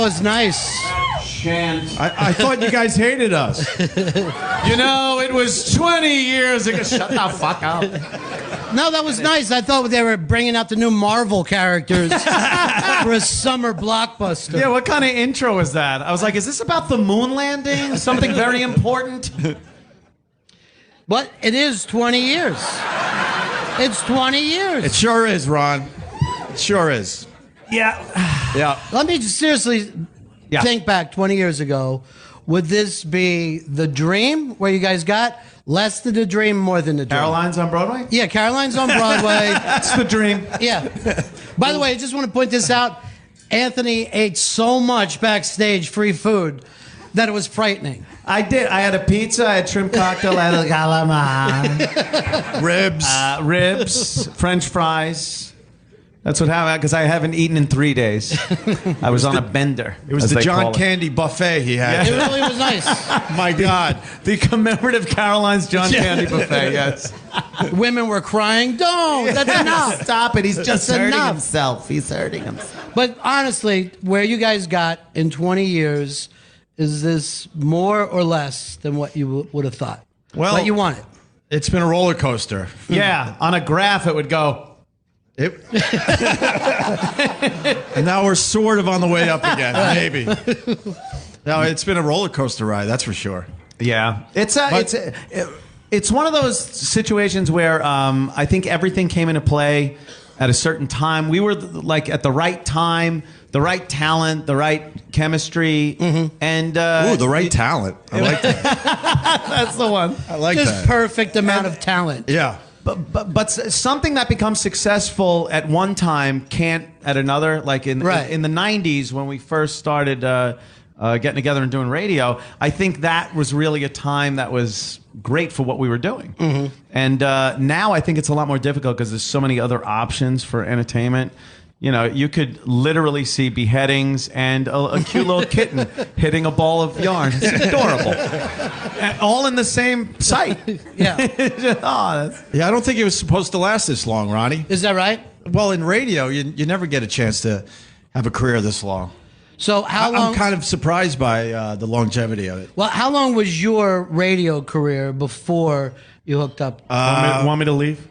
was nice. I thought you guys hated us. You know, it was 20 years ago. Shut the fuck up. No, that was nice. I thought they were bringing out the new Marvel characters for a summer blockbuster. Yeah, what kind of intro is that? I was like, is this about the moon landing? Something very important? But it is 20 years. It's 20 years. It sure is, Ron. It sure is. Yeah. Yeah. Let me just seriously think back 20 years ago. Would this be the dream where you guys got less than the dream, more than the dream? Caroline's on Broadway? Yeah, Caroline's on Broadway. That's the dream. Yeah. By the way, I just want to point this out. Anthony ate so much backstage free food that it was frightening. I did. I had a pizza, I had shrimp cocktail, I had a calamari. Ribs, French fries. That's what happened, because I haven't eaten in 3 days. I was on a bender. It was the John Candy buffet he had. It really was nice. My God. The commemorative Caroline's John Candy buffet, yes. Women were crying. Don't. That's enough. Stop it. He's just That's hurting enough. himself. He's hurting himself. But honestly, where you guys got in 20 years, is this more or less than what you would have thought? Well, what you wanted? It's been a roller coaster. Yeah. On a graph, it would go. And now we're sort of on the way up again, maybe. No, it's been a roller coaster ride, that's for sure. Yeah. It's one of those situations where I think everything came into play at a certain time. We were like at the right time, the right talent, the right chemistry, and the right talent. I like that. That's the one. I like Just that. perfect amount of talent. Yeah. But something that becomes successful at one time can't at another. Like in the 90s when we first started getting together and doing radio, I think that was really a time that was great for what we were doing. And now I think it's a lot more difficult because there's so many other options for entertainment. You know, you could literally see beheadings and a cute little kitten hitting a ball of yarn. It's adorable. And all in the same site. Yeah. Yeah, I don't think it was supposed to last this long, Ronnie. Is that right? Well, in radio, you never get a chance to have a career this long. So how long? I'm kind of surprised by the longevity of it. Well, how long was your radio career before you hooked up? Want me to leave?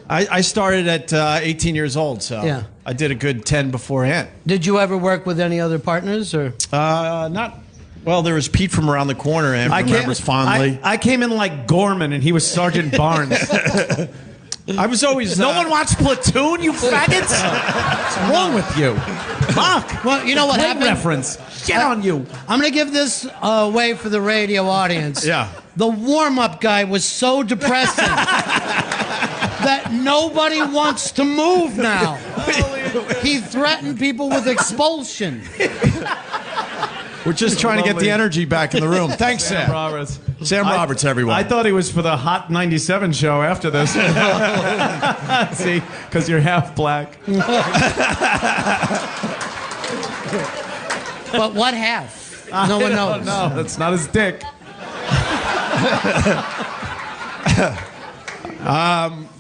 I started at 18 years old, so Yeah. I did a good 10 beforehand. Did you ever work with any other partners, or? Not. Well, there was Pete from around the corner, and remembers fondly. I came in like Gorman, and he was Sergeant Barnes. I was always. No one watched Platoon, you faggots. What's wrong with you? Fuck. Well, you know what Great happened? reference. Get on you. I'm going to give this away for the radio audience. Yeah. The warm-up guy was so depressing that nobody wants to move now. He threatened people with expulsion. We're just trying to get the energy back in the room. Thanks, Sam. Roberts. Sam Roberts, everyone. I thought he was for the Hot 97 show after this. See, because you're half black. But what half? No one knows. No, that's not his dick.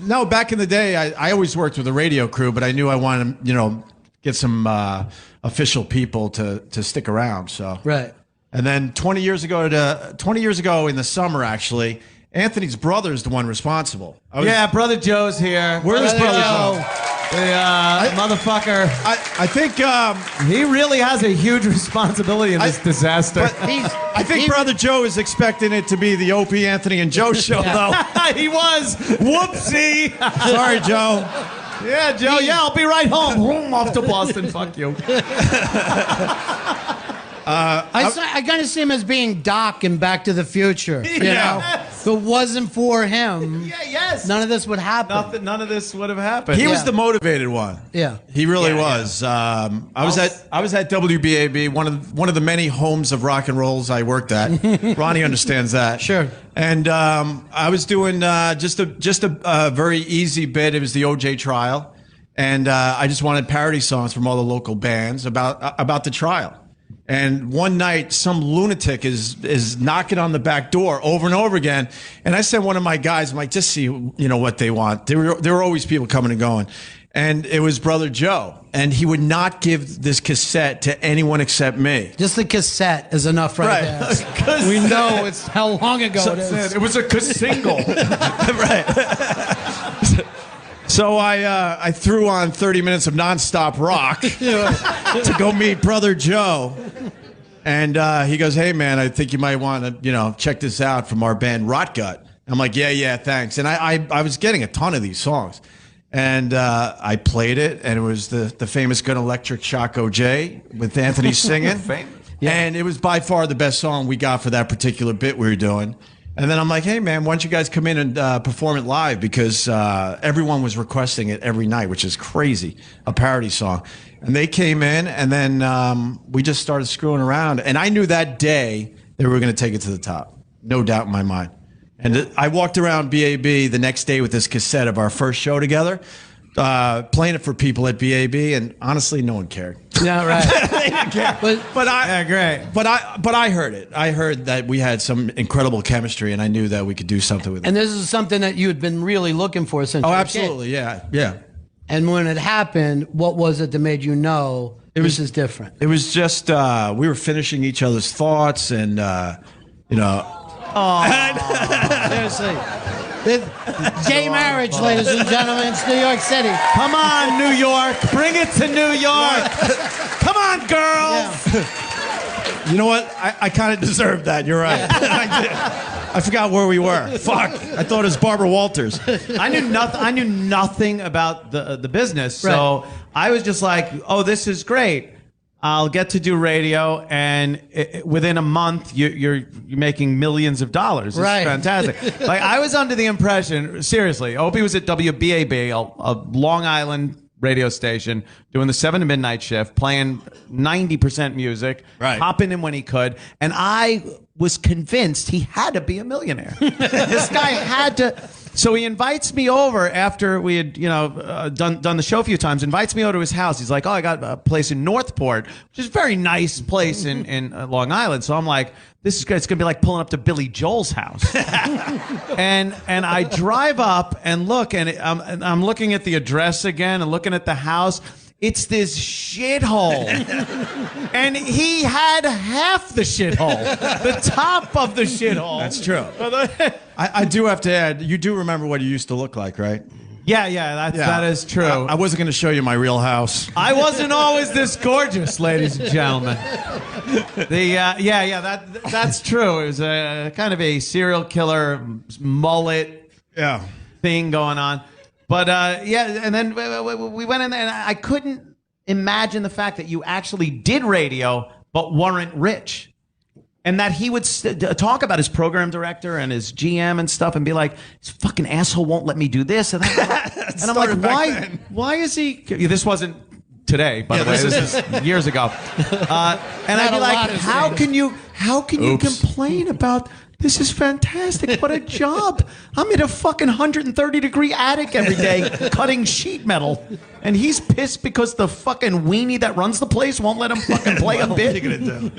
No, back in the day, I always worked with a radio crew, but I knew I wanted to, get some official people to stick around. So Right. And then 20 years ago in the summer, actually, Anthony's brother is the one responsible. Yeah, Brother Joe's here. Where's Brother Joe? The motherfucker. I think He really has a huge responsibility in this disaster. I think Brother Joe is expecting it to be the Opie, Anthony, and Joe show, though. He was. Whoopsie. Sorry, Joe. Yeah, Joe. Yeah, I'll be right home. Vroom, off to Boston. Fuck you. I kind of see him as being Doc in Back to the Future. You know? If it wasn't for him, Yes. none of this would happen. None of this would have happened. He was the motivated one. Yeah. He really was. I was at WBAB, one of the many homes of rock and rolls I worked at. Ronnie understands that. Sure. And I was doing just a very easy bit. It was the OJ trial, and I just wanted parody songs from all the local bands about the trial. And one night, some lunatic is knocking on the back door over and over again. And I sent one of my guys, I'm like, just see what they want. There were always people coming and going. and it was Brother Joe, and he would not give this cassette to anyone except me. Just the cassette is enough right there. We know it's how long ago it is. It was a single. Right. So I threw on 30 minutes of nonstop rock to go meet Brother Joe. And he goes, "Hey, man, I think you might want to, check this out from our band Rot Gut." I'm like, yeah, thanks. And I was getting a ton of these songs. And I played it, and it was the famous Gun Electric Shock OJ with Anthony singing. And it was by far the best song we got for that particular bit we were doing. And then I'm like, "Hey, man, why don't you guys come in and perform it live?" Because everyone was requesting it every night, which is crazy, a parody song. And they came in, and then we just started screwing around. And I knew that day they were going to take it to the top. No doubt in my mind. And I walked around BAB the next day with this cassette of our first show together, playing it for people at BAB, and honestly, no one cared. Yeah, right. But I heard it. I heard that we had some incredible chemistry, and I knew that we could do something with it. And this is something that you had been really looking for since you were a kid. Absolutely, yeah. And when it happened, what was it that made you know this is different? It was just we were finishing each other's thoughts, and Seriously. Gay marriage, ladies and gentlemen. It's New York City. Come on, New York. Bring it to New York. Come on, girls. Yeah. You know what? I kind of deserved that. You're right. I did. I forgot where we were. Fuck. I thought it was Barbara Walters. I knew nothing about the business, so Right. I was just like, "Oh, this is great. I'll get to do radio, and within a month, you're making millions of dollars. It's Right. fantastic." Like, I was under the impression, seriously, Opie was at WBAB, a Long Island radio station, doing the 7 to midnight shift, playing 90% music, Right. popping in when he could, and I was convinced he had to be a millionaire. This guy had to. So he invites me over after we had, done the show a few times. Invites me over to his house. He's like, "Oh, I got a place in Northport, which is a very nice place in Long Island." So I'm like, "This is good. It's gonna be like pulling up to Billy Joel's house." and I drive up and look, and I'm looking at the address again and looking at the house. It's this shithole. And he had half the shithole, the top of the shithole. That's true. I do have to add, you do remember what you used to look like, right? Yeah, that is true. I wasn't going to show you my real house. I wasn't always this gorgeous, ladies and gentlemen. That's true. It was a kind of a serial killer mullet thing going on. But and then we went in there, and I couldn't imagine the fact that you actually did radio but weren't rich. And that he would talk about his program director and his GM and stuff and be like, "This fucking asshole won't let me do this." And I'm like, why is he? This wasn't today, by the way. This is years ago. And I'd be like, how can you complain about this? Is fantastic. What a job. I'm in a fucking 130-degree attic every day cutting sheet metal. And he's pissed because the fucking weenie that runs the place won't let him fucking play a bit. What are you going to do?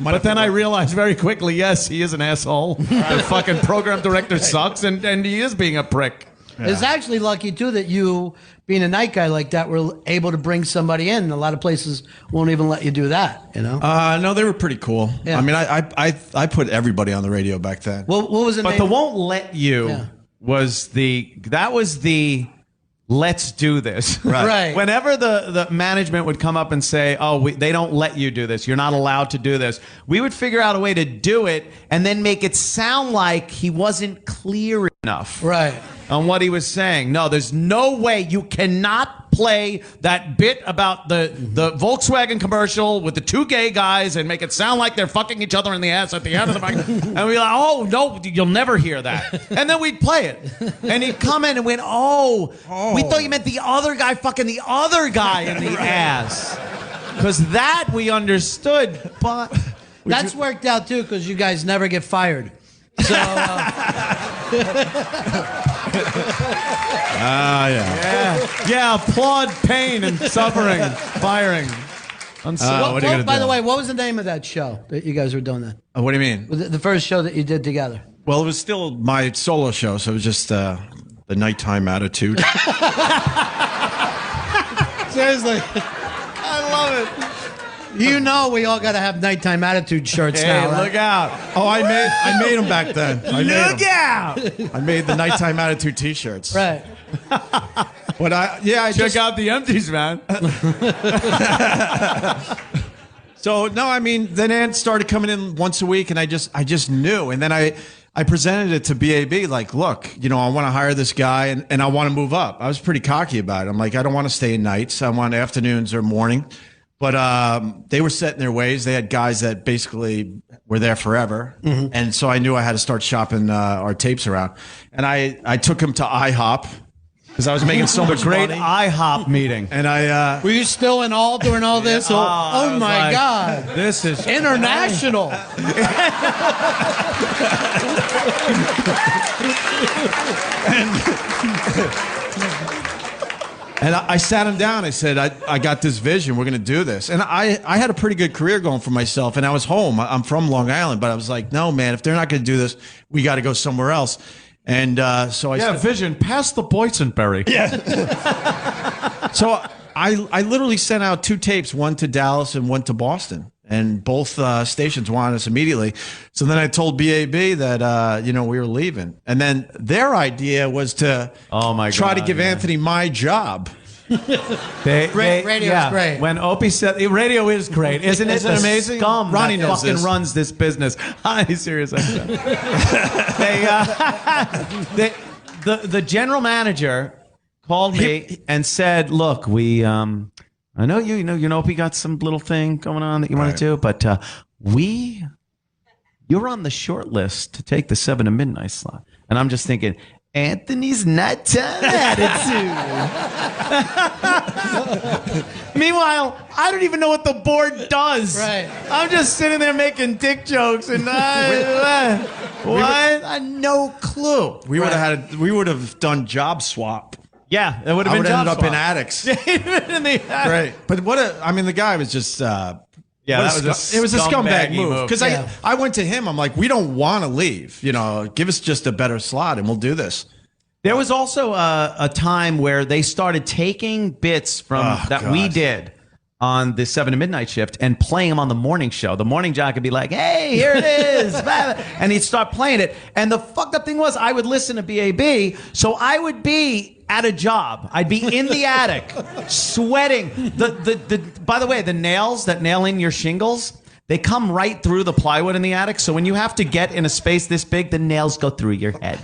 But then I realized very quickly, yes, he is an asshole. The fucking program director sucks, and he is being a prick. Yeah. It's actually lucky, too, that you, being a night guy like that, were able to bring somebody in. A lot of places won't even let you do that, No, they were pretty cool. Yeah. I mean, I put everybody on the radio back then. What was the name? But the won't let you was the let's do this. Right. Whenever the management would come up and say, "Oh, they don't let you do this. You're not allowed to do this," we would figure out a way to do it and then make it sound like he wasn't clear enough. Right. On what he was saying. No, there's no way you cannot play that bit about the Volkswagen commercial with the two gay guys and make it sound like they're fucking each other in the ass at the end of the fucking. And we'd be like, "Oh, no, you'll never hear that." And then we'd play it. And he'd come in and went, "Oh, we thought you meant the other guy fucking the other guy in the ass." Because that we understood, but... That's worked out, too, because you guys never get fired. So... Yeah, applaud pain and suffering, firing. By the way, what was the name of that show that you guys were doing then? What do you mean? The first show that you did together? Well, it was still my solo show, so it was just the nighttime attitude. Seriously. I love it. You know we all got to have nighttime attitude shirts now, right? Look out. Oh, I made them back then. Look out. I made the nighttime attitude T-shirts. Right. But I Check out the empties, man. So no, I mean, then Ant started coming in once a week, and I just knew, and then I presented it to BAB, like, look, you know, I want to hire this guy, and I want to move up. I was pretty cocky about it. I'm like, I don't want to stay in nights. I want afternoons or morning. But they were set in their ways. They had guys that basically were there forever, and so I knew I had to start shopping our tapes around. And I took him to IHOP because I was making so much Great money. IHOP meeting. And I Were you still in all during all this? I Oh was my like, God. This is International. And I sat him down. I said, I got this vision. We're going to do this. And I had a pretty good career going for myself. And I was home. I'm from Long Island. But I was like, no, man, if they're not going to do this, we got to go somewhere else. And so I said, vision. Pass the boysenberry. Yeah. So I literally sent out 2 tapes, one to Dallas and one to Boston. And both stations wanted us immediately. So then I told BAB that, you know, we were leaving. And then their idea was to try to give Anthony my job. Radio is great. When Opie said, radio is great. Isn't it amazing? Scum Ronnie that knows fucking this. runs this business. Hi, serious. The general manager called me and said, look, I know you know Opie got some little thing going on that you want to do, but you're on the short list to take the 7 to midnight slot. And I'm just thinking, Anthony's nighttime attitude. Meanwhile, I don't even know what the board does. Right. I'm just sitting there making dick jokes and what? I had no clue. We would have done job swap. Yeah, it would I have would been have ended job up in swap. attics. In the Great. But the guy was just that was it was a scumbag scumbaggy move. Because Yeah. I went to him, I'm like, we don't want to leave. You know, give us just a better slot and we'll do this. There was also a time where they started taking bits from we did on the 7 to midnight shift and playing them on the morning show. The morning jock would be like, hey, here it is. And he'd start playing it. And the fucked up thing was I would listen to BAB, so I would be at a job. I'd be in the attic, sweating. By the way, the nails that nail in your shingles, they come right through the plywood in the attic. So when you have to get in a space this big, the nails go through your head.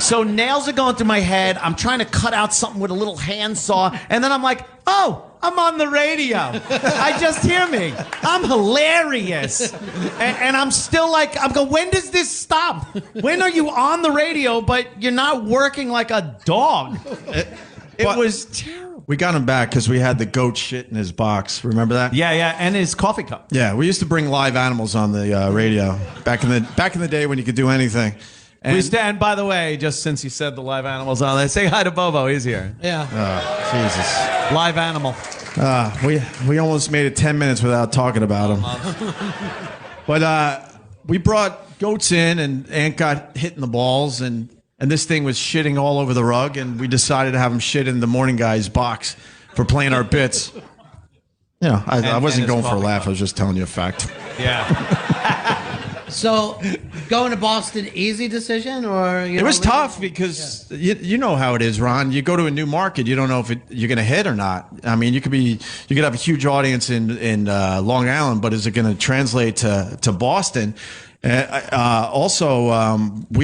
So nails are going through my head. I'm trying to cut out something with a little handsaw. And then I'm like, oh, I'm on the radio. I just hear me. I'm hilarious. And I'm still like, I'm going, when does this stop? When are you on the radio, but you're not working like a dog? It was terrible. We got him back because we had the goat shit in his box. Remember that? Yeah, and his coffee cup. Yeah, we used to bring live animals on the radio back in the day when you could do anything. And by the way, just since you said the live animals on there, say hi to Bobo. He's here. Yeah. Jesus. Live animal. We almost made it 10 minutes without talking about him. But we brought goats in, and Ant got hit in the balls, and this thing was shitting all over the rug, and we decided to have him shit in the morning guy's box for playing our bits. You know, I wasn't going for a laugh. I was just telling you a fact. Yeah. So, going to Boston, easy decision, or It was tough because you know how it is, Ron. You go to a new market, you don't know if you're going to hit or not. I mean, you could have a huge audience in Long Island, but is it going to translate to Boston? We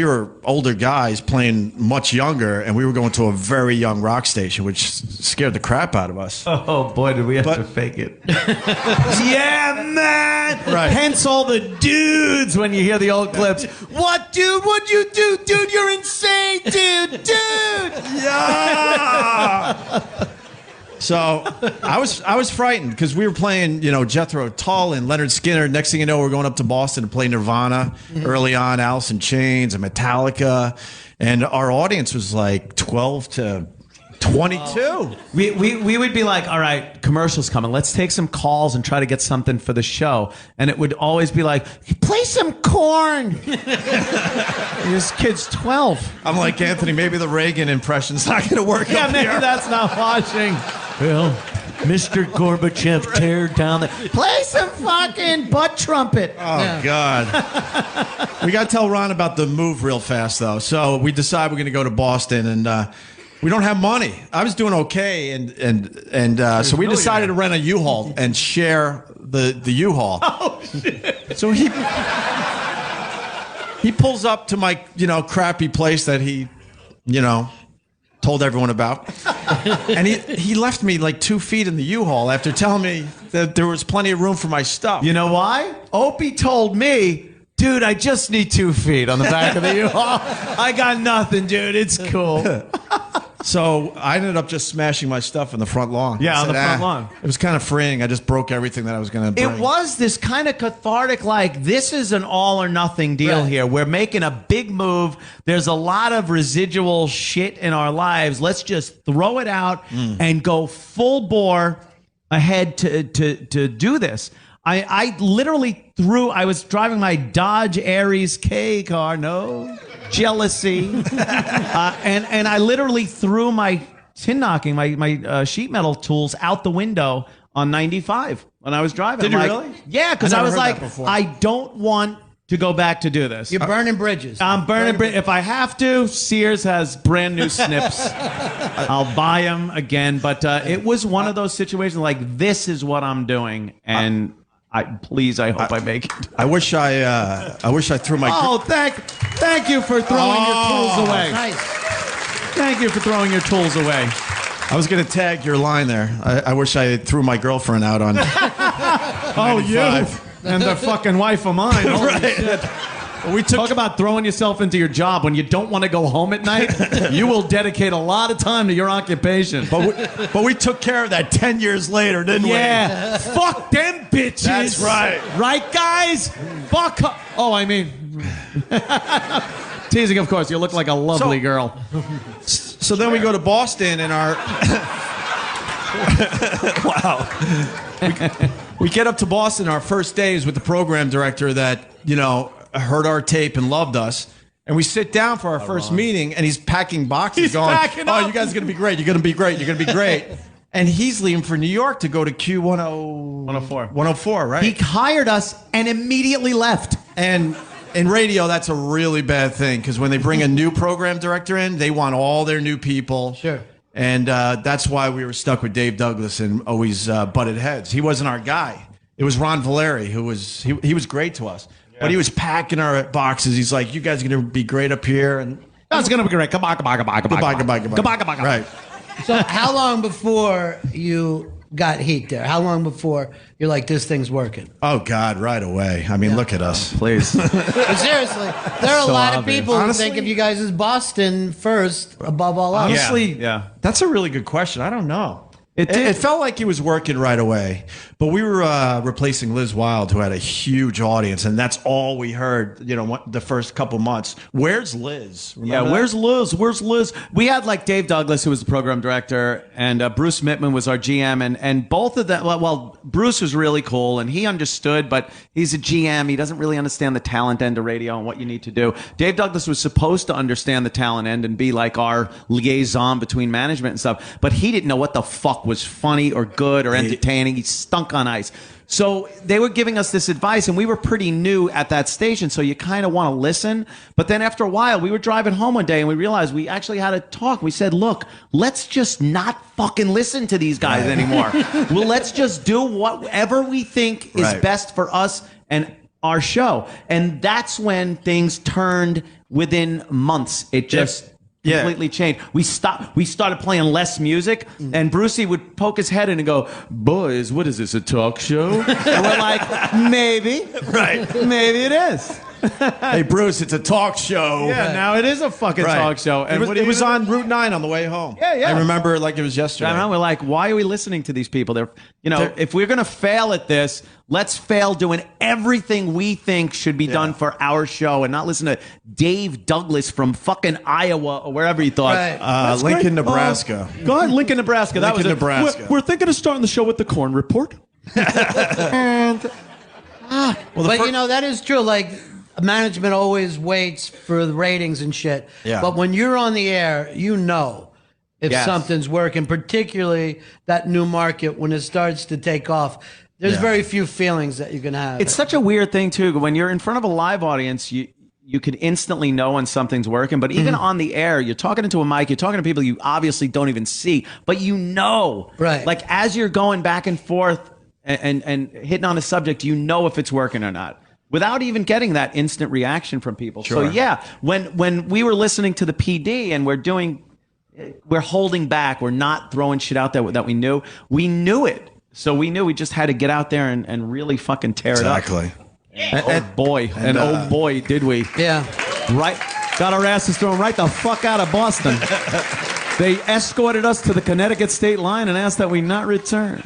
were older guys playing much younger, and we were going to a very young rock station, which scared the crap out of us. Oh boy, did we have to fake it. Yeah, man. Right. Hence all the dudes when you hear the old clips. What, dude? What'd you do? Dude, you're insane, dude. Yeah. So I was frightened because we were playing, Jethro Tull and Leonard Skinner. Next thing you know, we're going up to Boston to play Nirvana early on, Alice in Chains and Metallica, and our audience was like 12 to 22. We would be like, all right, commercials coming. Let's take some calls and try to get something for the show. And it would always be like, play some Korn. This kid's 12. I'm like, Anthony, maybe the Reagan impression's not going to work. Yeah, up maybe here. that's not watching. Well, Mr. Gorbachev, tear down the... Play some fucking butt trumpet. Oh, God. We got to tell Ron about the move real fast, though. So we decide we're going to go to Boston, and we don't have money. I was doing okay, and so we decided to rent a U-Haul and share the U-Haul. Oh, shit. So he pulls up to my, crappy place that he, told everyone about. And he left me like 2 feet in the U-Haul after telling me that there was plenty of room for my stuff. You know why? Opie told me, dude, I just need 2 feet on the back of the U-Haul. I got nothing, dude. It's cool. So I ended up just smashing my stuff in the front lawn. Yeah, on the front lawn. It was kind of freeing. I just broke everything that I was going to bring. It was this kind of cathartic, like, this is an all or nothing deal here. We're making a big move. There's a lot of residual shit in our lives. Let's just throw it out and go full bore ahead to do this. I literally I was driving my Dodge Aries K car, no jealousy, and I literally threw my tin knocking, my sheet metal tools out the window on 95 when I was driving. Did you really? Yeah, because I was like, I don't want to go back to do this. You're burning bridges. I'm burning bridges. If I have to, Sears has brand new snips. I'll buy them again. But it was one of those situations like, this is what I'm doing, and I hope I make it. I wish I threw my. Oh, thank you for throwing your tools away. Nice. Thank you for throwing your tools away. I was going to tag your line there. I wish I threw my girlfriend out on. Oh, you and the fucking wife of mine. Holy shit. We talk about throwing yourself into your job when you don't want to go home at night. You will dedicate a lot of time to your occupation. But we took care of that 10 years later, didn't we? Yeah. Fuck them bitches. That's right. Right, guys? Fuck. Oh, I mean. Teasing, of course. You look like a lovely girl. So then we go to Boston and our. Wow. We get up to Boston our first days with the program director that, heard our tape and loved us. And we sit down for our first meeting, and he's packing boxes He's going, packing oh, up. you guys are going to be great. You're going to be great. You're going to be great. And he's leaving for New York to go to Q104. 104, right? He hired us and immediately left. And in radio, that's a really bad thing, because when they bring a new program director in, they want all their new people. Sure. And that's why we were stuck with Dave Douglas and always butted heads. He wasn't our guy. It was Ron Valeri, who was he was great to us. Yeah. But he was packing our boxes. He's like, you guys are going to be great up here. And that's going to be great. Goodbye. Right. So how long before you got heat there? How long before you're like, this thing's working? Oh, God, right away. I mean, look at us. Please. But seriously, there are a lot of people who Honestly, think of you guys as Boston first, above all else. Honestly, Yeah. That's a really good question. I don't know. It It felt like he was working right away, but we were replacing Liz Wilde, who had a huge audience, and that's all we heard. The first couple months. Where's Liz? Remember that? Where's Liz? Where's Liz? We had like Dave Douglas, who was the program director, and Bruce Mittman was our GM, and both of them. Well, Bruce was really cool, and he understood, but he's a GM. He doesn't really understand the talent end of radio and what you need to do. Dave Douglas was supposed to understand the talent end and be like our liaison between management and stuff, but he didn't know what the fuck was funny or good or entertaining. He stunk on ice. So they were giving us this advice, and we were pretty new at that station, so you kind of want to listen. But then after a while, we were driving home one day, and we realized we actually had to talk. We said, look, let's just not fucking listen to these guys anymore. Well, let's just do whatever we think is best for us and our show. And that's when things turned within months. It just... completely changed. We started playing less music, and Brucey would poke his head in and go, boys, what is this, a talk show? And we're like, maybe. Right. Maybe it is. Hey, Bruce, it's a talk show. Yeah, now it is a fucking talk show. And it was on Route 9 on the way home. Yeah. I remember it like it was yesterday. We're like, why are we listening to these people? If we're going to fail at this, let's fail doing everything we think should be done for our show and not listen to Dave Douglas from fucking Iowa or wherever you thought. Right. Lincoln, Nebraska. Go ahead, Lincoln, Nebraska. That was it. Nebraska. We're thinking of starting the show with the Corn Report. But that is true. Like, management always waits for the ratings and shit. Yeah. But when you're on the air, if something's working, particularly that new market when it starts to take off. There's very few feelings that you can have. It's such a weird thing too. When you're in front of a live audience, you can instantly know when something's working. But even on the air, you're talking into a mic, you're talking to people you obviously don't even see, but you know, right? Like as you're going back and forth and hitting on a subject, you know if it's working or not, without even getting that instant reaction from people. Sure. So yeah, when we were listening to the PD and we're holding back, we're not throwing shit out there that we knew it. So we knew we just had to get out there and really fucking tear it up. Exactly. Oh boy, did we. Yeah. Right. Got our asses thrown right the fuck out of Boston. They escorted us to the Connecticut state line and asked that we not return.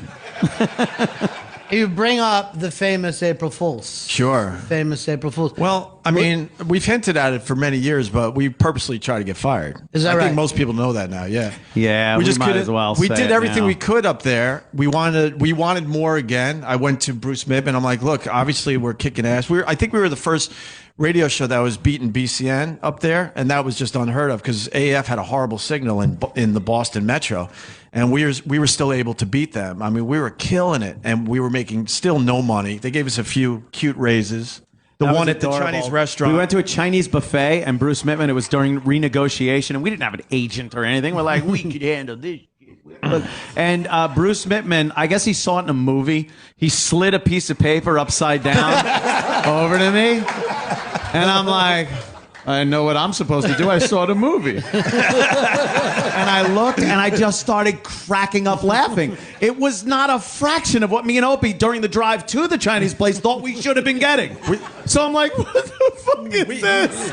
You bring up the famous April Fools. Sure. Famous April Fools. Well, I mean, we've hinted at it for many years, but we purposely try to get fired. Is that I right? think most people know that now. Yeah. Yeah, we might couldn't- as well We say did it everything now. we could up there. We wanted more again. I went to Bruce Mibb and I'm like, look, obviously we're kicking ass. I think we were the first radio show that was beating BCN up there, and that was just unheard of because AF had a horrible signal in the Boston Metro, and we were still able to beat them. I mean, we were killing it, and we were making still no money. They gave us a few cute raises. The That one was at the adorable. Chinese restaurant. We went to a Chinese buffet, and Bruce Mittman, it was during renegotiation, and we didn't have an agent or anything. We're like, we could handle this. And Bruce Mittman, I guess he saw it in a movie. He slid a piece of paper upside down over to me. And I'm like, I know what I'm supposed to do. I saw the movie. And I looked and I just started cracking up laughing. It was not a fraction of what me and Opie during the drive to the Chinese place thought we should have been getting. So I'm like, what the fuck is this?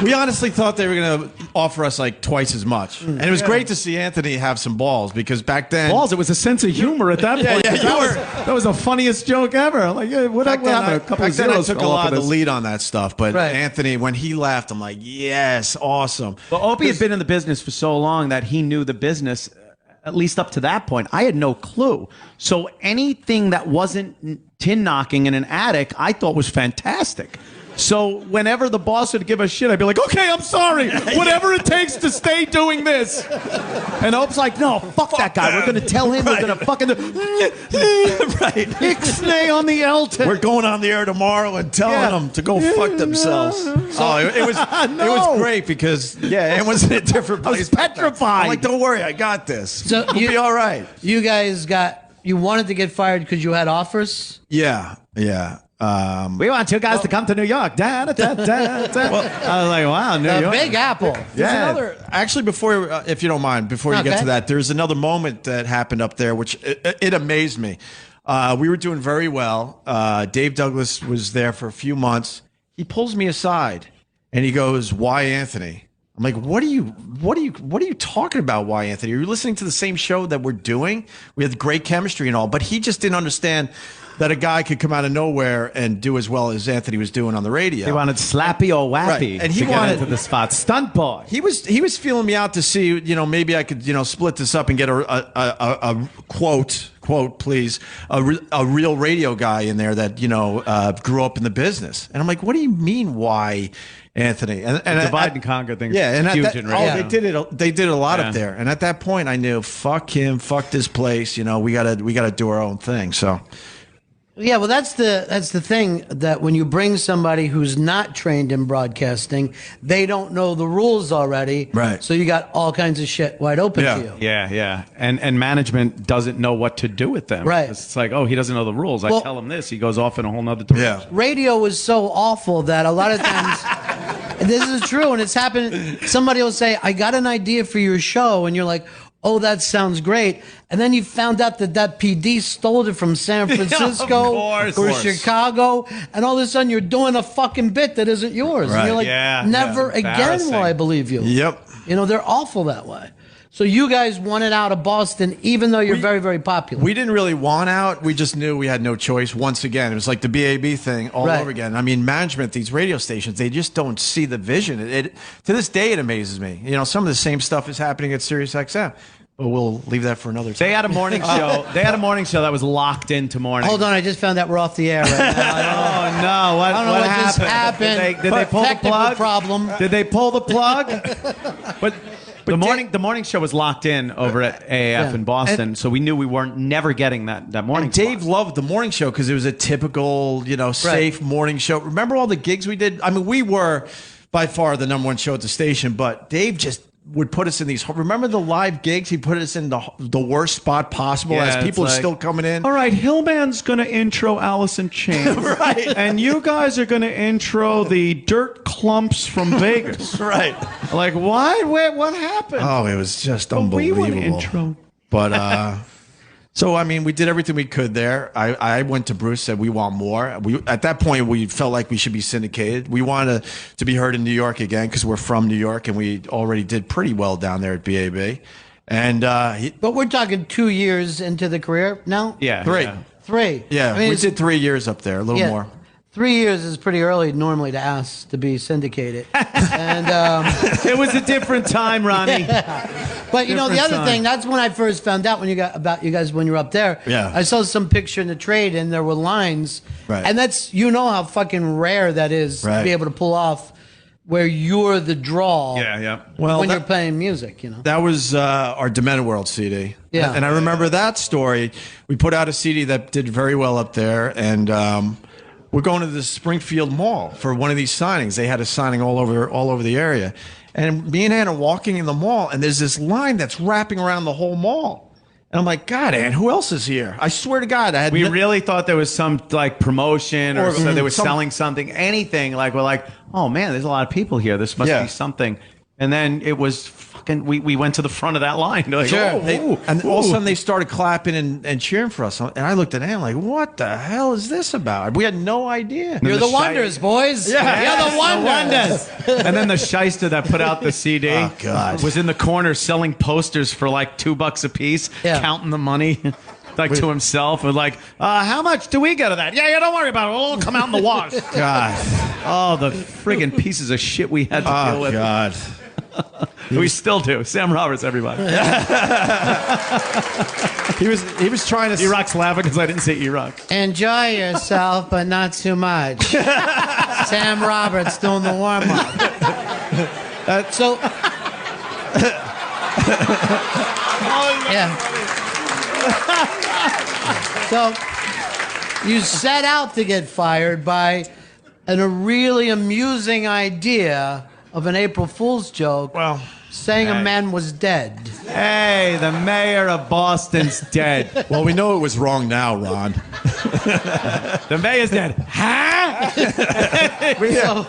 We honestly thought they were going to offer us like twice as much. And it was great to see Anthony have some balls because back then... Balls, it was a sense of humor at that point. That was the funniest joke ever. I'm like, yeah, what happened? A couple back of then I zeros took a fell off lot of of the this. lead on that stuff. But Right. Anthony, when he laughed, I'm like, yes, awesome. Well, Opie had been in the business for so long that he knew the business, at least up to that point. I had no clue. So anything that wasn't tin knocking in an attic, I thought was fantastic. So whenever the boss would give us shit, I'd be like, okay, I'm sorry. Whatever it takes to stay doing this. And Opie's like, no, fuck that guy. We're going to tell him we're going to fucking do... Right. Ixnay on the Elton. We're going on the air tomorrow and telling them to go fuck themselves. Oh, it was No. it was great because it was in a different I was place. petrified. I'm like, don't worry, I got this. So We'll be all right. You guys you wanted to get fired because you had offers? Yeah. We want you guys to come to New York. Da, da, da, da, da. I was like, wow, New The York. Big Apple. There's another, actually, before, if you don't mind, before you get Okay. to that, there's another moment that happened up there, which it amazed me. We were doing very well. Dave Douglas was there for a few months. He pulls me aside and he goes, "Why Anthony?" I'm like, what are you talking about? Why Anthony? Are you listening to the same show that we're doing? We had great chemistry and all, but he just didn't understand that a guy could come out of nowhere and do as well as Anthony was doing on the radio. He wanted slappy or wappy, Right. And he to wanted- get into the spot. Stunt boy. He was feeling me out to see, maybe I could, split this up and get a quote, please, a real radio guy in there that, grew up in the business. And I'm like, what do you mean, why Anthony? And Divide and conquer things. Yeah, and huge at that, in radio. they did it a lot Yeah. up there. And at that point, I knew, fuck him, fuck this place. We gotta do our own thing. So. Yeah, well, that's the thing, that when you bring somebody who's not trained in broadcasting, they don't know the rules already. Right. So you got all kinds of shit wide open Yeah. to you. Yeah. And management doesn't know what to do with them. Right. It's like, oh, he doesn't know the rules. Well- I tell him this. He goes off in a whole nother direction. Yeah. Radio was so awful that a lot of times, this is true, and it's happened. Somebody will say, I got an idea for your show, and you're like, oh, that sounds great. And then you found out that PD stole it from San Francisco course. or Chicago, and all of a sudden you're doing a fucking bit that isn't yours. And Right. you're like, Yeah, never yeah. again Embarrassing. will I believe you. Yep. They're awful that way. So you guys wanted out of Boston, even though you're very, very popular. We didn't really want out. We just knew we had no choice. Once again, it was like the BAB thing all Right. over again. I mean, management, these radio stations, they just don't see the vision. To this day, it amazes me. Some of the same stuff is happening at Sirius XM. But we'll leave that for another time. They had a morning show. They had a morning show that was locked into morning. Hold on, I just found out we're off the air right now. Oh no! What, I don't know what just happened. Did they pull the Technical plug? problem. Did they pull the plug? But The morning show was locked in over at AAF in Boston, so we knew we weren't never getting that morning. And Dave loved the morning show because it was a typical, safe morning show. Remember all the gigs we did? I mean, we were by far the number one show at the station, but Dave just would put us in these. Remember the live gigs? He put us in the worst spot possible as people are still coming in. All right, Hillman's going to intro Alice in Chains. Right. And you guys are going to intro the Dirt Clumps from Vegas. Right. Like, what? What happened? Oh, it was just unbelievable. We want intro. But, so, I mean, we did everything we could there. I went to Bruce, said we want more. At that point, we felt like we should be syndicated. We wanted to be heard in New York again because we're from New York, and we already did pretty well down there at BAB. And but we're talking 2 years into the career now? Yeah. Three. Yeah. 3. Yeah, I mean, we did 3 years up there, a little more. 3 years is pretty early normally to ask to be syndicated. And It was a different time, Ronnie. but the Different other time. thing, that's when I first found out about you guys when you were up there. Yeah. I saw some picture in the trade and there were lines. Right. And that's how fucking rare that is to Right. be able to pull off where you're the draw. Yeah. Well, when you're playing music, That was our Demented World CD. Yeah. And I remember that story. We put out a CD that did very well up there, and we're going to the Springfield Mall for one of these signings. They had a signing all over the area. And me and Ann are walking in the mall, and there's this line that's wrapping around the whole mall. And I'm like, God, Ann, who else is here? I swear to God, I had We really thought there was some promotion or so they were some- selling something, anything. Like, we're like, oh man, there's a lot of people here. This must be something. And then it was fucking. We went to the front of that line. Like, Sure. oh, And all of a sudden they started clapping and cheering for us. And I looked at Ann like, what the hell is this about? We had no idea. You're the wonders, boys. Yeah. You're the wonders. And then the shyster that put out the CD was in the corner selling posters for like $2 a piece, counting the money. Like to himself, and like, how much do we get of that? Yeah, don't worry about it. It'll all come out in the wash. God. Oh, the friggin' pieces of shit we had to deal with. God. We still do. Sam Roberts, everybody. He was trying to. E-Rock's laughing because I didn't say E-Rock. Enjoy yourself, but not too much. Sam Roberts doing the warm up. So. Yeah. So you set out to get fired by a really amusing idea of an April Fool's joke. Well, saying a man was dead. Hey, the mayor of Boston's dead. Well, we know it was wrong now, Ron. The mayor's dead. Huh? So,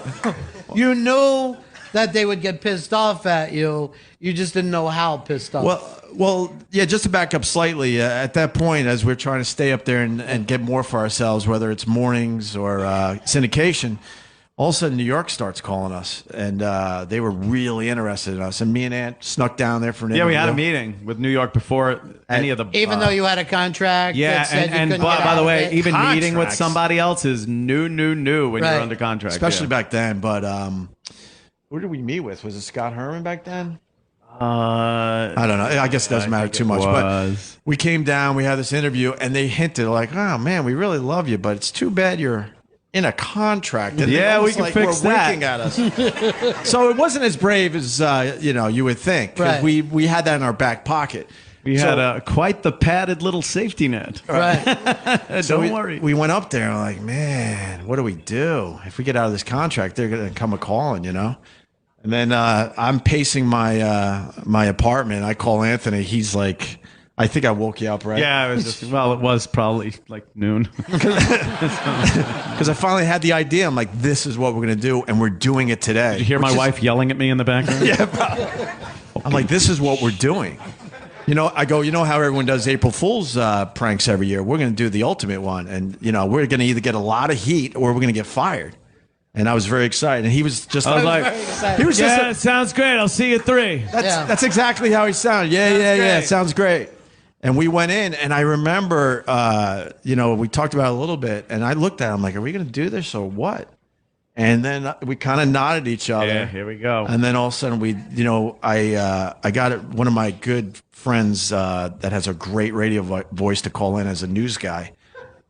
you knew that they would get pissed off at you. You just didn't know how pissed off. Well, yeah. Just to back up slightly, at that point, as we're trying to stay up there and get more for ourselves, whether it's mornings or syndication, all of a sudden New York starts calling us, and they were really interested in us. And me and Ant snuck down there for an interview. We had a meeting with New York before any of the. Even though you had a contract. Yeah, that said you and couldn't by, get by out the of way, it. even meeting with Contracts. somebody else is new when you're Right. under contract, especially yeah. back then. But who did we meet with? Was it Scott Herman back then? I I don't know. I guess it doesn't matter too much. But we came down, we had this interview, and they hinted like, "Oh man, we really love you, but it's too bad you're in a contract." And Yeah, we almost can fix were that. winking at us. So it wasn't as brave as you would think. 'Cause Right. we had that in our back pocket. We had quite the padded little safety net. Right. Don't worry. We went up there and we're like, man, what do we do? If we get out of this contract, they're going to come a-calling, And then I'm pacing my apartment. I call Anthony. He's like, I think I woke you up, right? Yeah, it was probably like noon. Because I finally had the idea. I'm like, this is what we're going to do, and we're doing it today. Did you hear my wife yelling at me in the background? I'm like, this is what we're doing. I go, how everyone does April Fool's pranks every year? We're going to do the ultimate one. And, we're going to either get a lot of heat or we're going to get fired. And I was very excited. And he was just he was just, it sounds great. I'll see you at 3. that's exactly how he sounded. Yeah. Sounds great. And we went in, and I remember, we talked about it a little bit. And I looked at him like, are we going to do this or what? And then we kind of nodded at each other. Yeah, here we go. And then all of a sudden I got one of my good friends that has a great radio voice to call in as a news guy.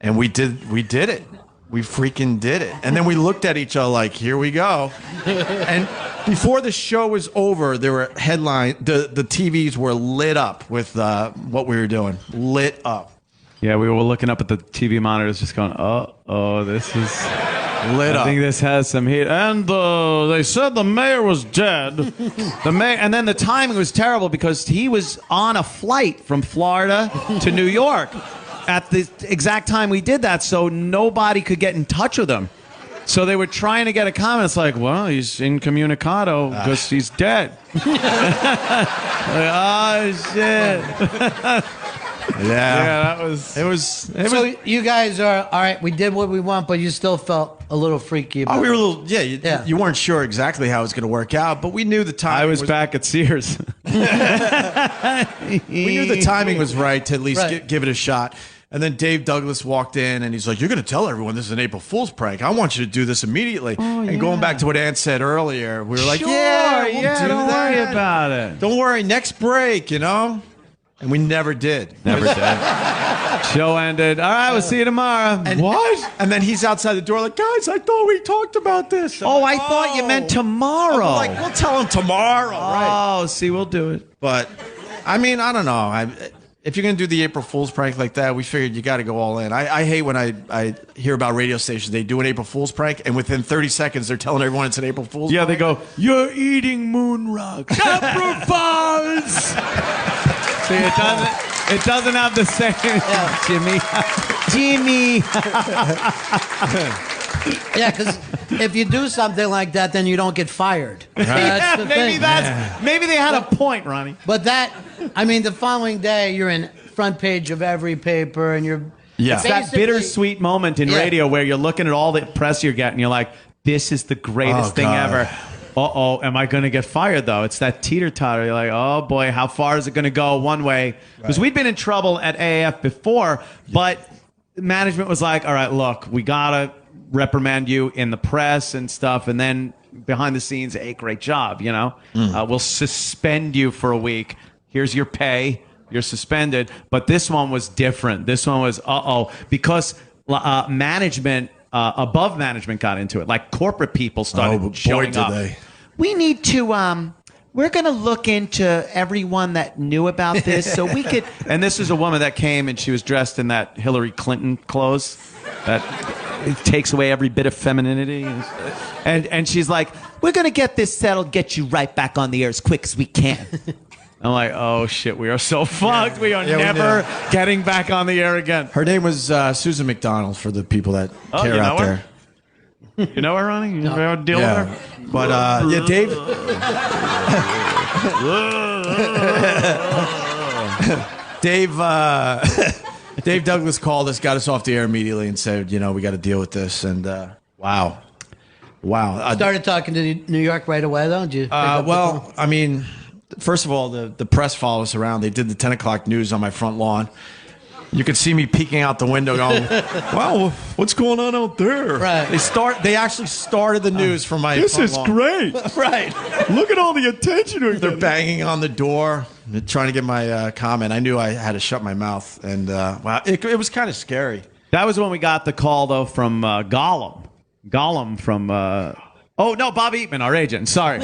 And we did it. we freaking did it. And then we looked at each other like, here we go. And before the show was over, there were the TVs were lit up with what we were doing. Lit up. Yeah, we were looking up at the TV monitors just going, oh, this is... Lit up. I think this has some heat. And they said the mayor was dead. And then the timing was terrible because he was on a flight from Florida to New York at the exact time we did that, so nobody could get in touch with him. So they were trying to get a comment. It's like, well, he's incommunicado because he's dead. Like, oh, shit. Yeah, that was... It was. So you guys are all right. We did what we want, but you still felt a little freaky about we were a it. little. Yeah, you weren't sure exactly how it was going to work out, but we knew the timing. I was back at Sears. We knew the timing was right to at least give it a shot. And then Dave Douglas walked in and he's like, "You're going to tell everyone this is an April Fool's prank. I want you to do this immediately." And going back to what Ant said earlier, we were like, "Yeah, we'll do don't that. worry about it. Don't worry, next break, you know." And we never did. Never did. Show ended. All right, we'll see you tomorrow. What? And then he's outside the door like, "Guys, I thought we talked about this." I thought you meant tomorrow. I'm like, we'll tell him tomorrow. Right. Oh, see, we'll do it. But, I mean, I don't know. If you're going to do the April Fool's prank like that, we figured you got to go all in. I hate when I hear about radio stations. They do an April Fool's prank, and within 30 seconds, they're telling everyone it's an April Fool's prank. They go, "You're eating moon rocks." Sacrifice! See, it doesn't have the same. Jimmy. Yeah, because if you do something like that, then you don't get fired. That's the thing. Maybe they had a point, Ronnie. But the following day, you're in front page of every paper, and you're It's that bittersweet moment in radio where you're looking at all the press you're getting. You're like, this is the greatest thing ever. Am I going to get fired, though? It's that teeter-totter. You're like, oh, boy, how far is it going to go one way? Because we'd been in trouble at AAF before, but management was like, all right, look, we got to reprimand you in the press and stuff, and then behind the scenes, hey, great job, you know? We'll suspend you for a week. Here's your pay. You're suspended. But this one was different. This one was, because management... above management got into it. Like corporate people started showing up. We need to, we're going to look into everyone that knew about this so we could. And this is a woman that came and she was dressed in that Hillary Clinton clothes that it takes away every bit of femininity. And she's like, we're going to get this settled, get you right back on the air as quick as we can. I'm like, oh, shit, we are so fucked. We are never getting back on the air again. Her name was Susan McDonald for the people that care out there. You know her, Ronnie? You ever deal with her? But, Dave... Dave Douglas called us, got us off the air immediately and said, we got to deal with this. And, wow. Started talking to New York right away, though? Did you first of all, the press followed us around. They did the 10 o'clock news on my front lawn. You could see me peeking out the window going, wow, what's going on out there? Right. They actually started the news from my front lawn. Great. Right. Look at all the attention. They're banging on the door, trying to get my comment. I knew I had to shut my mouth. And, wow, it was kind of scary. That was when we got the call, though, from Gollum. Gollum from... Oh, no, Bob Eatman, our agent. Sorry.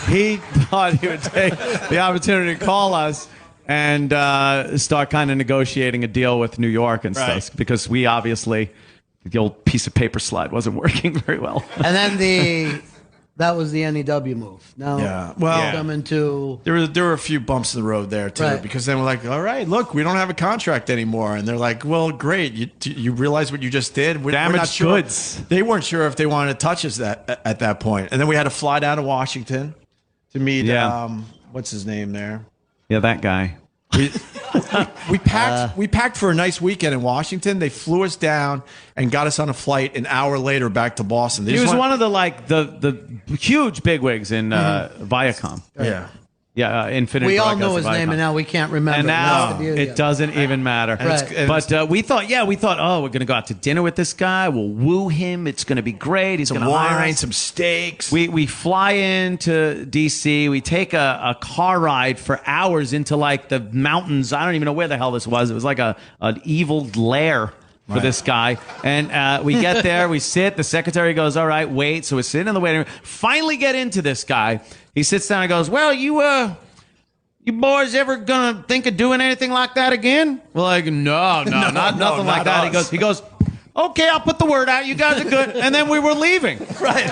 He thought he would take the opportunity to call us and start kind of negotiating a deal with New York and stuff. Because we obviously, the old piece of paper slide wasn't working very well. And then that was the NEW move. Now, coming to... There were a few bumps in the road there, too, because then we're like, all right, look, we don't have a contract anymore. And they're like, well, great. You realize what you just did? We're not sure. Goods. They weren't sure if they wanted to touch us at that point. And then we had to fly down to Washington to meet, what's his name there? Yeah, that guy. We packed for a nice weekend in Washington. They flew us down and got us on a flight an hour later back to Boston. He was one of the huge bigwigs in Viacom. Yeah. Yeah, Infinity. We all know his name, and now we can't remember. And now it doesn't even matter. Right. But we thought, oh, we're going to go out to dinner with this guy. We'll woo him. It's going to be great. He's going to hire us. Some steaks. We fly into D.C. We take a car ride for hours into like the mountains. I don't even know where the hell this was. It was like an evil lair for this guy. And we get there, we sit. The secretary goes, all right, wait. So we're sitting in the waiting room. Finally get into this guy. He sits down and goes, well, you boys ever gonna think of doing anything like that again? We're like, no, nothing like that. He goes, okay, I'll put the word out. You guys are good. And then we were leaving. Right.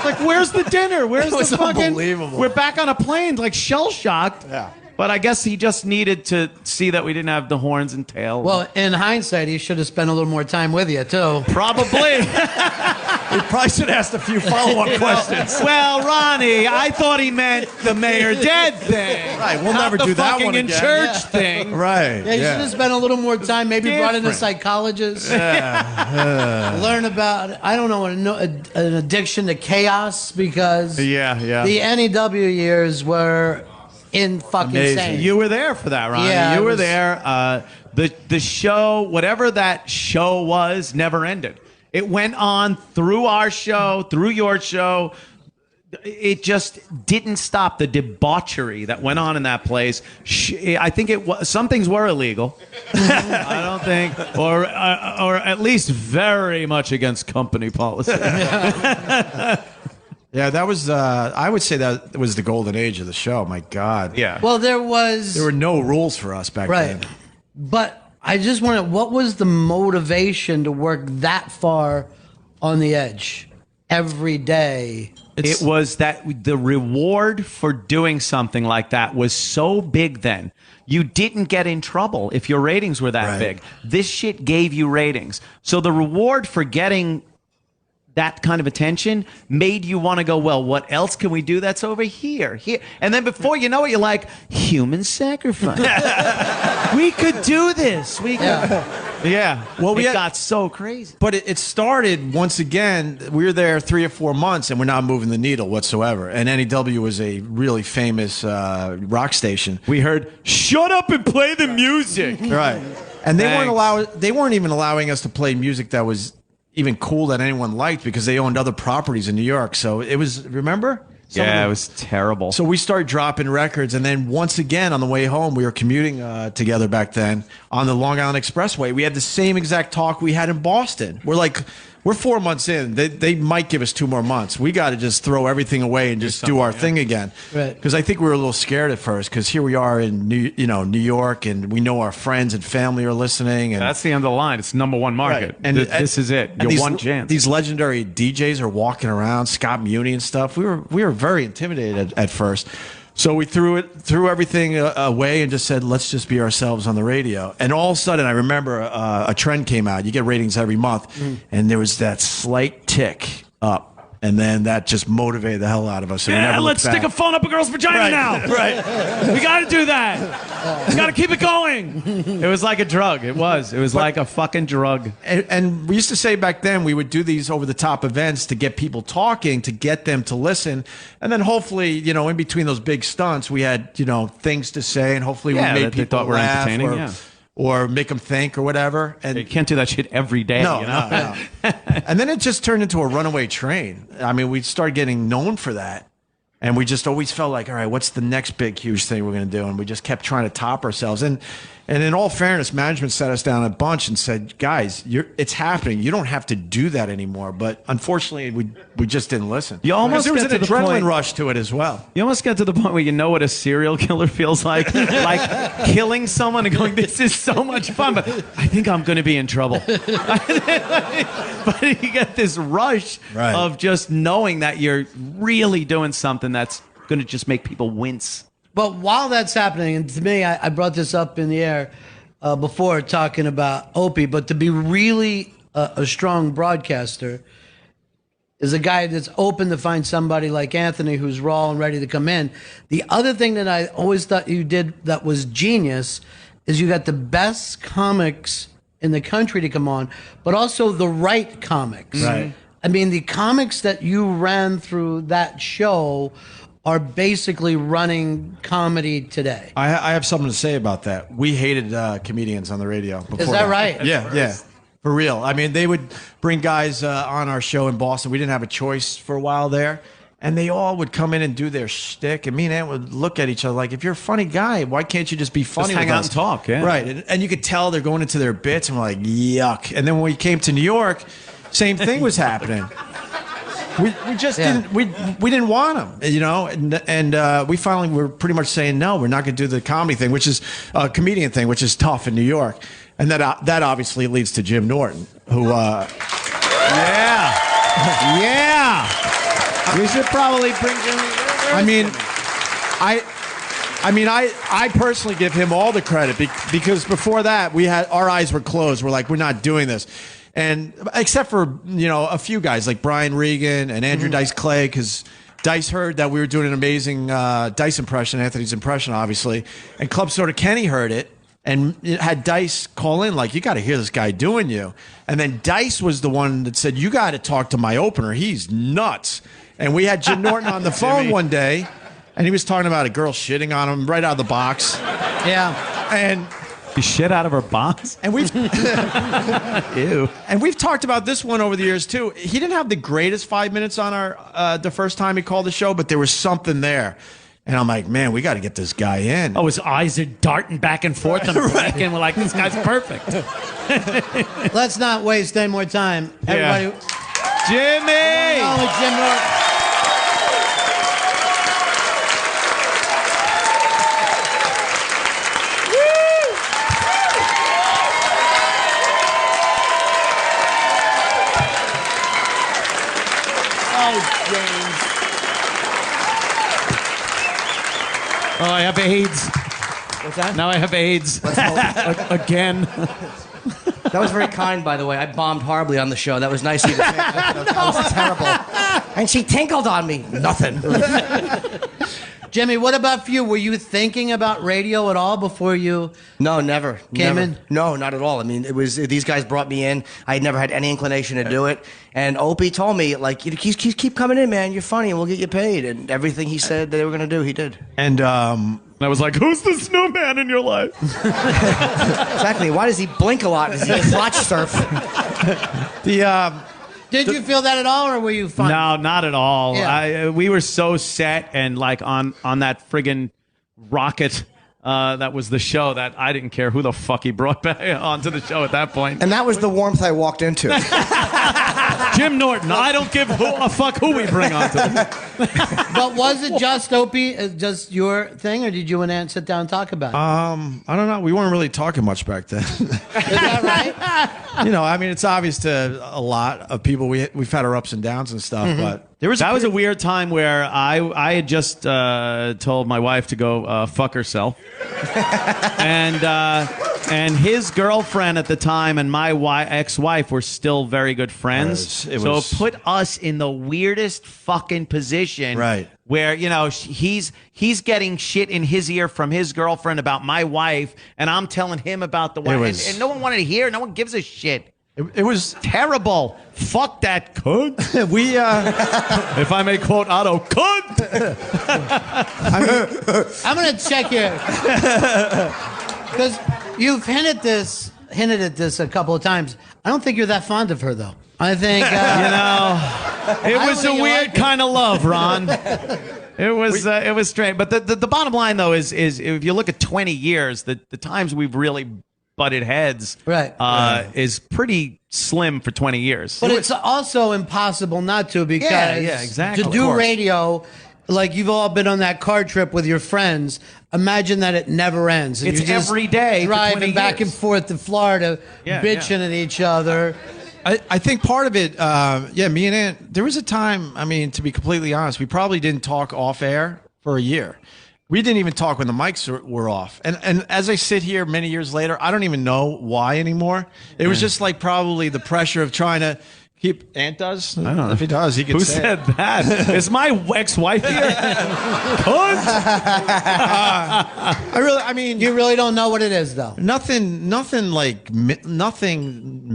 Like, where's the dinner? Where's the fucking... Unbelievable. We're back on a plane, like shell-shocked. Yeah. But I guess he just needed to see that we didn't have the horns and tail. Well, in hindsight, he should have spent a little more time with you, too. Probably. We probably should have asked a few follow-up questions. Well, Ronnie, I thought he meant the mayor dead thing. Right, we'll not never the do that fucking one in again. church thing. Right. Yeah, you should have spent a little more time, maybe brought in a Different. psychologist. Learn about, I don't know, an addiction to chaos, because Yeah. the NEW years were in fucking Amazing. insane. You were there for that, Ronnie. Yeah, you it were was- there. The show, whatever that show was, never ended. It went on through our show, through your show. It just didn't stop. The debauchery that went on in that place. I think it was, some things were illegal. I don't think, or at least very much against company policy. Yeah, that was, I would say that was the golden age of the show. My God. Yeah. Well, there There were no rules for us back right. then. But I just wonder, what was the motivation to work that far on the edge every day? It was that the reward for doing something like that was so big then. You didn't get in trouble if your ratings were that Right. big. This shit gave you ratings. So the reward for getting that kind of attention made you want to go, well, what else can we do that's over here? And then before you know it, you're like, human sacrifice. We could do this. We could. Yeah. Well, It got so crazy. But it started, once again, we were there 3 or 4 months and we're not moving the needle whatsoever. And NEW was a really famous rock station. We heard, shut up and play the music. Right. And they Thanks. they weren't even allowing us to play music that was even cool that anyone liked, because they owned other properties in New York. So it was, remember? Yeah, it was terrible. So we started dropping records, and then once again on the way home, we were commuting together back then on the Long Island Expressway. We had the same exact talk we had in Boston. We're 4 months in. They might give us 2 more months. We got to just throw everything away and just do our thing again. Right. Because I think we were a little scared at first. Because here we are in New York, and we know our friends and family are listening. And That's the end of the line. It's #1 market. Right. And this is it. and Your one chance. These legendary DJs are walking around, Scott Muni and stuff. We were very intimidated at first. So we threw everything away and just said, let's just be ourselves on the radio. And all of a sudden, I remember a trend came out. You get ratings every month, and there was that slight tick up. And then that just motivated the hell out of us. And we never let's looked stick a back. phone up a girl's vagina now. Right. We got to do that. We got to keep it going. It was like a drug. It was like a fucking drug. And we used to say back then, we would do these over-the-top events to get people talking, to get them to listen. And then hopefully, in between those big stunts, we had, things to say. And hopefully we Yeah, made that they people thought were laugh entertaining, or make them think or whatever. And You can't do that shit every day. No, you know? no. And then it just turned into a runaway train. I mean, we started getting known for that. And we just always felt like, all right, what's the next big, huge thing we're going to do? And we just kept trying to top ourselves. And in all fairness, management sat us down a bunch and said, guys, it's happening. You don't have to do that anymore. But unfortunately, we just didn't listen. You almost there was get an to the adrenaline point- rush to it as well. You almost get to the point where you know what a serial killer feels like. Like killing someone and going, this is so much fun, but I think I'm going to be in trouble. But you get this rush Right. of just knowing that you're really doing something that's going to just make people wince. But while that's happening, and to me, I brought this up in the air before talking about Opie, but to be really a strong broadcaster is a guy that's open to find somebody like Anthony who's raw and ready to come in. The other thing that I always thought you did that was genius is you got the best comics in the country to come on, but also the right comics. Right. I mean, the comics that you ran through that show are basically running comedy today. I have something to say about that. We hated comedians on the radio before. Is that right? Yeah. For real. I mean, they would bring guys on our show in Boston. We didn't have a choice for a while there. And they all would come in and do their shtick, and me and Ant would look at each other like, if you're a funny guy, why can't you just be funny? Just hang with out us? and talk, yeah. Right. And you could tell they're going into their bits, and we're like, yuck. And then when we came to New York, same thing was happening. We just didn't we didn't want them, you know, and we finally were pretty much saying no, we're not going to do the comedy thing, which is a comedian thing, which is tough in New York, and that obviously leads to Jim Norton, who yeah. We should probably bring Jimmy. I personally give him all the credit because before that our eyes were closed. We're like, we're not doing this, and except for a few guys like Brian Regan and Andrew Dice Clay, because Dice heard that we were doing an amazing Dice impression, Anthony's impression, obviously, and Club Soda Kenny heard it. And it had Dice call in like, you got to hear this guy doing you. And then Dice was the one that said, you got to talk to my opener. He's nuts. And we had Jim Norton on the phone one day, and he was talking about a girl shitting on him right out of the box. Yeah. And he shit out of her box? And we've Ew. And we've talked about this one over the years too. He didn't have the greatest 5 minutes on our the first time he called the show, but there was something there. And I'm like, man, we got to get this guy in. Oh, his eyes are darting back and forth and blinking. We're like, this guy's perfect. Let's not waste any more time. Everybody, Jimmy! oh, Jim Norton. Oh, I have AIDS. What's that? Now I have AIDS. Again. That was very kind, by the way. I bombed horribly on the show. That was nice of you to say. That was terrible. And she tinkled on me. Nothing. Jimmy, what about for you? Were you thinking about radio at all before you? No, never. Came never. in? No, not at all. I mean, it was these guys brought me in. I had never had any inclination to do it. And Opie told me, like, you keep coming in, man. You're funny, and we'll get you paid. And everything he said that they were going to do, he did. And I was like, who's the snowman in your life? Exactly. Why does he blink a lot? Does he watch surf? Did you feel that at all, or were you fine? No, not at all. Yeah. We were so set and like on that friggin' rocket that was the show that I didn't care who the fuck he brought back onto the show at that point. And that was the warmth I walked into. Jim Norton. I don't give a fuck who we bring onto it. But was it just Opie, just your thing, or did you and Ant sit down and talk about it? I don't know. We weren't really talking much back then. Is that right? I mean, it's obvious to a lot of people. We've had our ups and downs and stuff, but there was That was a weird time where I had just told my wife to go fuck herself, and his girlfriend at the time and my ex-wife were still very good friends. It so was- it put us in the weirdest fucking position, Right. Where he's getting shit in his ear from his girlfriend about my wife, and I'm telling him about the wife, was- and no one wanted to hear. No one gives a shit. It was Terrible. Fuck that cunt. we. If I may quote Otto, cunt. I'm going to check here. Because you've hinted at this a couple of times. I don't think you're that fond of her, though. I think... It was a think you weird like it. kind of love, Ron. It was strange. But the bottom line, though, is if you look at 20 years, the times we've really butted heads Right. is pretty slim for 20 years. But it's also impossible not to, because yeah, exactly. to Of do course. radio, like you've all been on that car trip with your friends, imagine that it never ends. And It's you're just every day for 20 driving back years. and forth to Florida, Yeah, bitching at each other. I think part of it, me and Ant, there was a time, I mean, to be completely honest, we probably didn't talk off air for a year. We didn't even talk when the mics were off. And as I sit here many years later, I don't even know why anymore. It was just like probably the pressure of trying to keep... Ant does? I don't know. If he does, he can Who say it. said that? Is my ex-wife here? Cunt. You really don't know what it is, though. Nothing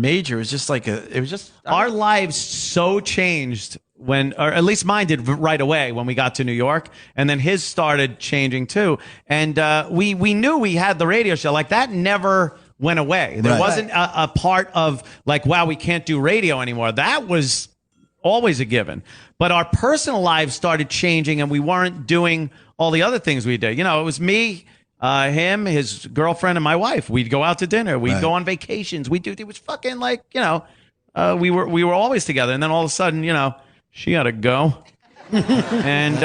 major. It's just like it was just... Our lives so changed when, or at least mine did right away when we got to New York, and then his started changing too. And we knew we had the radio show. Like that never went away. There Right. wasn't a part of like, wow, we can't do radio anymore. That was always a given. But our personal lives started changing, and we weren't doing all the other things we did. You know, it was me, him, his girlfriend, and my wife. We'd go out to dinner. We'd go on vacations. It was fucking like, you know, we were always together. And then all of a sudden, you know, she had to go. And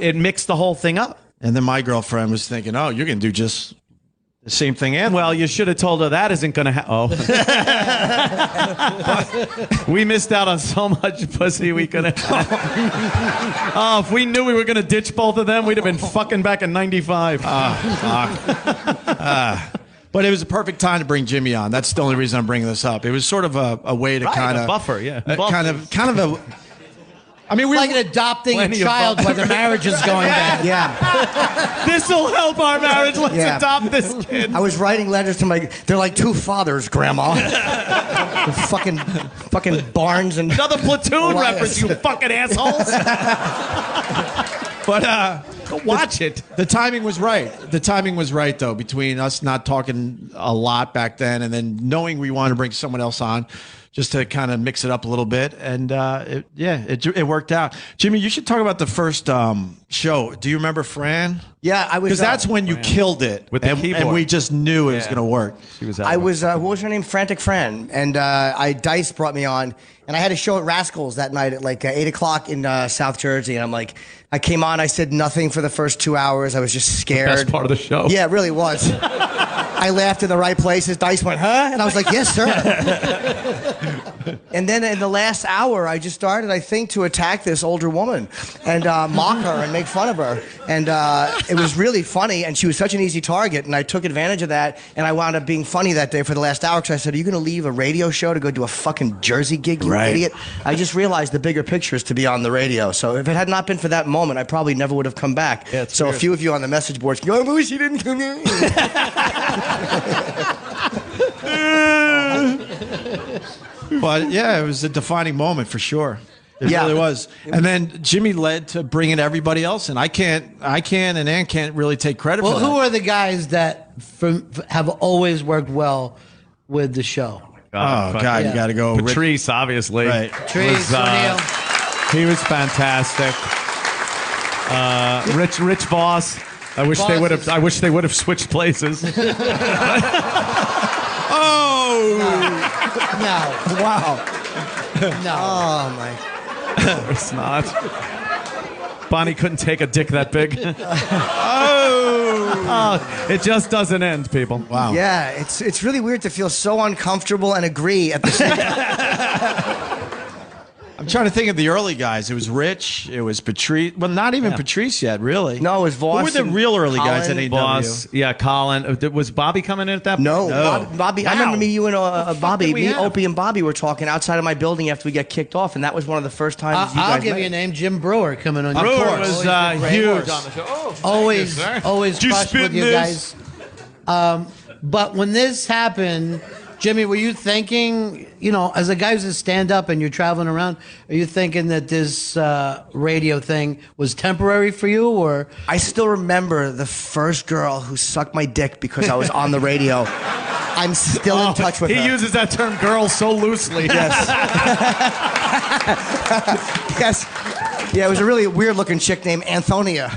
it mixed the whole thing up. And then my girlfriend was thinking, oh, you're going to do just the same thing, Anthony. Well, you should have told her that isn't going to happen. Oh. We missed out on so much pussy we could have. Oh, if we knew we were going to ditch both of them, we'd have been fucking back in 95. But it was a perfect time to bring Jimmy on. That's the only reason I'm bringing this up. It was sort of a way to kind of buffer, yeah. Kind of a. I mean, Like adopting a child where the marriage is going bad. Yeah. This will help our marriage. Let's adopt this kid. I was writing letters to they're like two fathers, Grandma. fucking Barnes and Another Platoon reference, you fucking assholes. But Go watch it. the timing was right. The timing was right, though, between us not talking a lot back then and then knowing we wanted to bring someone else on just to kind of mix it up a little bit. And it worked out. Jimmy, you should talk about the first show. Do you remember Fran? Yeah, I was. Because that's when you killed it. With the and keyboard. we just knew it was going to work. She was I was, what was her name? Frantic Fran. And Dice brought me on. And I had a show at Rascals that night at like 8 o'clock in South Jersey. And I'm like, I came on, I said nothing for the first 2 hours. I was just scared. Best part of the show. Yeah, it really was. I laughed in the right places. Dice went, huh? And I was like, yes, sir. And then in the last hour, I just started, I think, to attack this older woman and mock her and make fun of her. And it was really funny, and she was such an easy target, and I took advantage of that, and I wound up being funny that day for the last hour because I said, are you going to leave a radio show to go do a fucking Jersey gig, you idiot? I just realized the bigger picture is to be on the radio. So if it had not been for that moment, I probably never would have come back. Yeah, so weird. a few of you on the message boards go, I wish you didn't come in. But yeah, it was a defining moment for sure. It Yeah. really was. And then Jimmy led to bringing everybody else in. I can't, and Ann can't really take credit Well, for that. who are the guys that have always worked well with the show? Oh, God, Yeah. you got to go. Patrice, obviously. Right. Trees, O'Neill. He was fantastic. Rich Boss. I wish they would have switched places. No. Wow. No. Oh, my. It's not. Bonnie couldn't take a dick that big. It just doesn't end, people. Wow. Yeah, it's really weird to feel so uncomfortable and agree at the same time. I'm trying to think of the early guys. It was Rich. It was Patrice. Well, not even Patrice yet, really. No, it was Voss. Who were the and real early guys at Colin. AW? Boss. Yeah, Colin. Was Bobby coming in at that point? No, Bobby. I remember you and Bobby, we have? Opie and Bobby were talking outside of my building after we got kicked off, and that was one of the first times you guys I'll give met. you a name. Jim Brewer coming on. Brewer your was huge on the show. always Did you crushed spit with you this? guys. But when this happened, Jimmy, were you thinking, you know, as a guy who's a stand-up and you're traveling around, are you thinking that this radio thing was temporary for you, or? I still remember the first girl who sucked my dick because I was on the radio. I'm still in touch with her. He uses that term "girl" so loosely. Yes. Yes. Yeah, it was a really weird-looking chick named Antonia.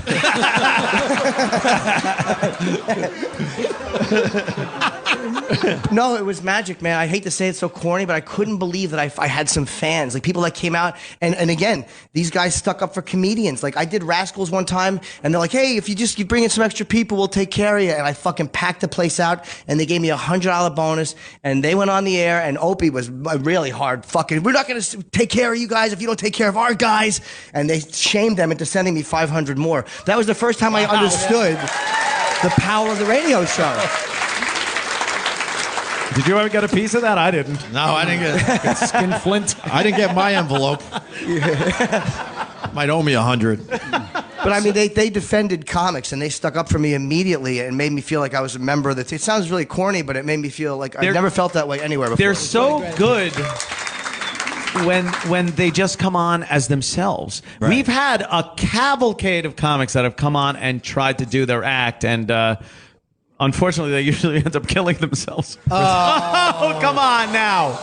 No, it was magic, man. I hate to say it's so corny, but I couldn't believe that I had some fans, like people that came out. And again, these guys stuck up for comedians. Like I did Rascals one time, and they're like, hey, if you bring in some extra people, we'll take care of you. And I fucking packed the place out, and they gave me $100 bonus, and they went on the air, and Opie was really hard fucking, we're not going to take care of you guys if you don't take care of our guys. And they shamed them into sending me 500 more. That was the first time I understood the power of the radio show. Did you ever get a piece of that? I didn't. No, I didn't get Skin flint. I didn't get my envelope. Might owe me 100. But I mean, they defended comics and they stuck up for me immediately and made me feel like I was a member of the team. It sounds really corny, but it made me feel like I've never felt that way anywhere before. They're so good when they just come on as themselves. Right. We've had a cavalcade of comics that have come on and tried to do their act, and unfortunately, they usually end up killing themselves. Oh, come on now.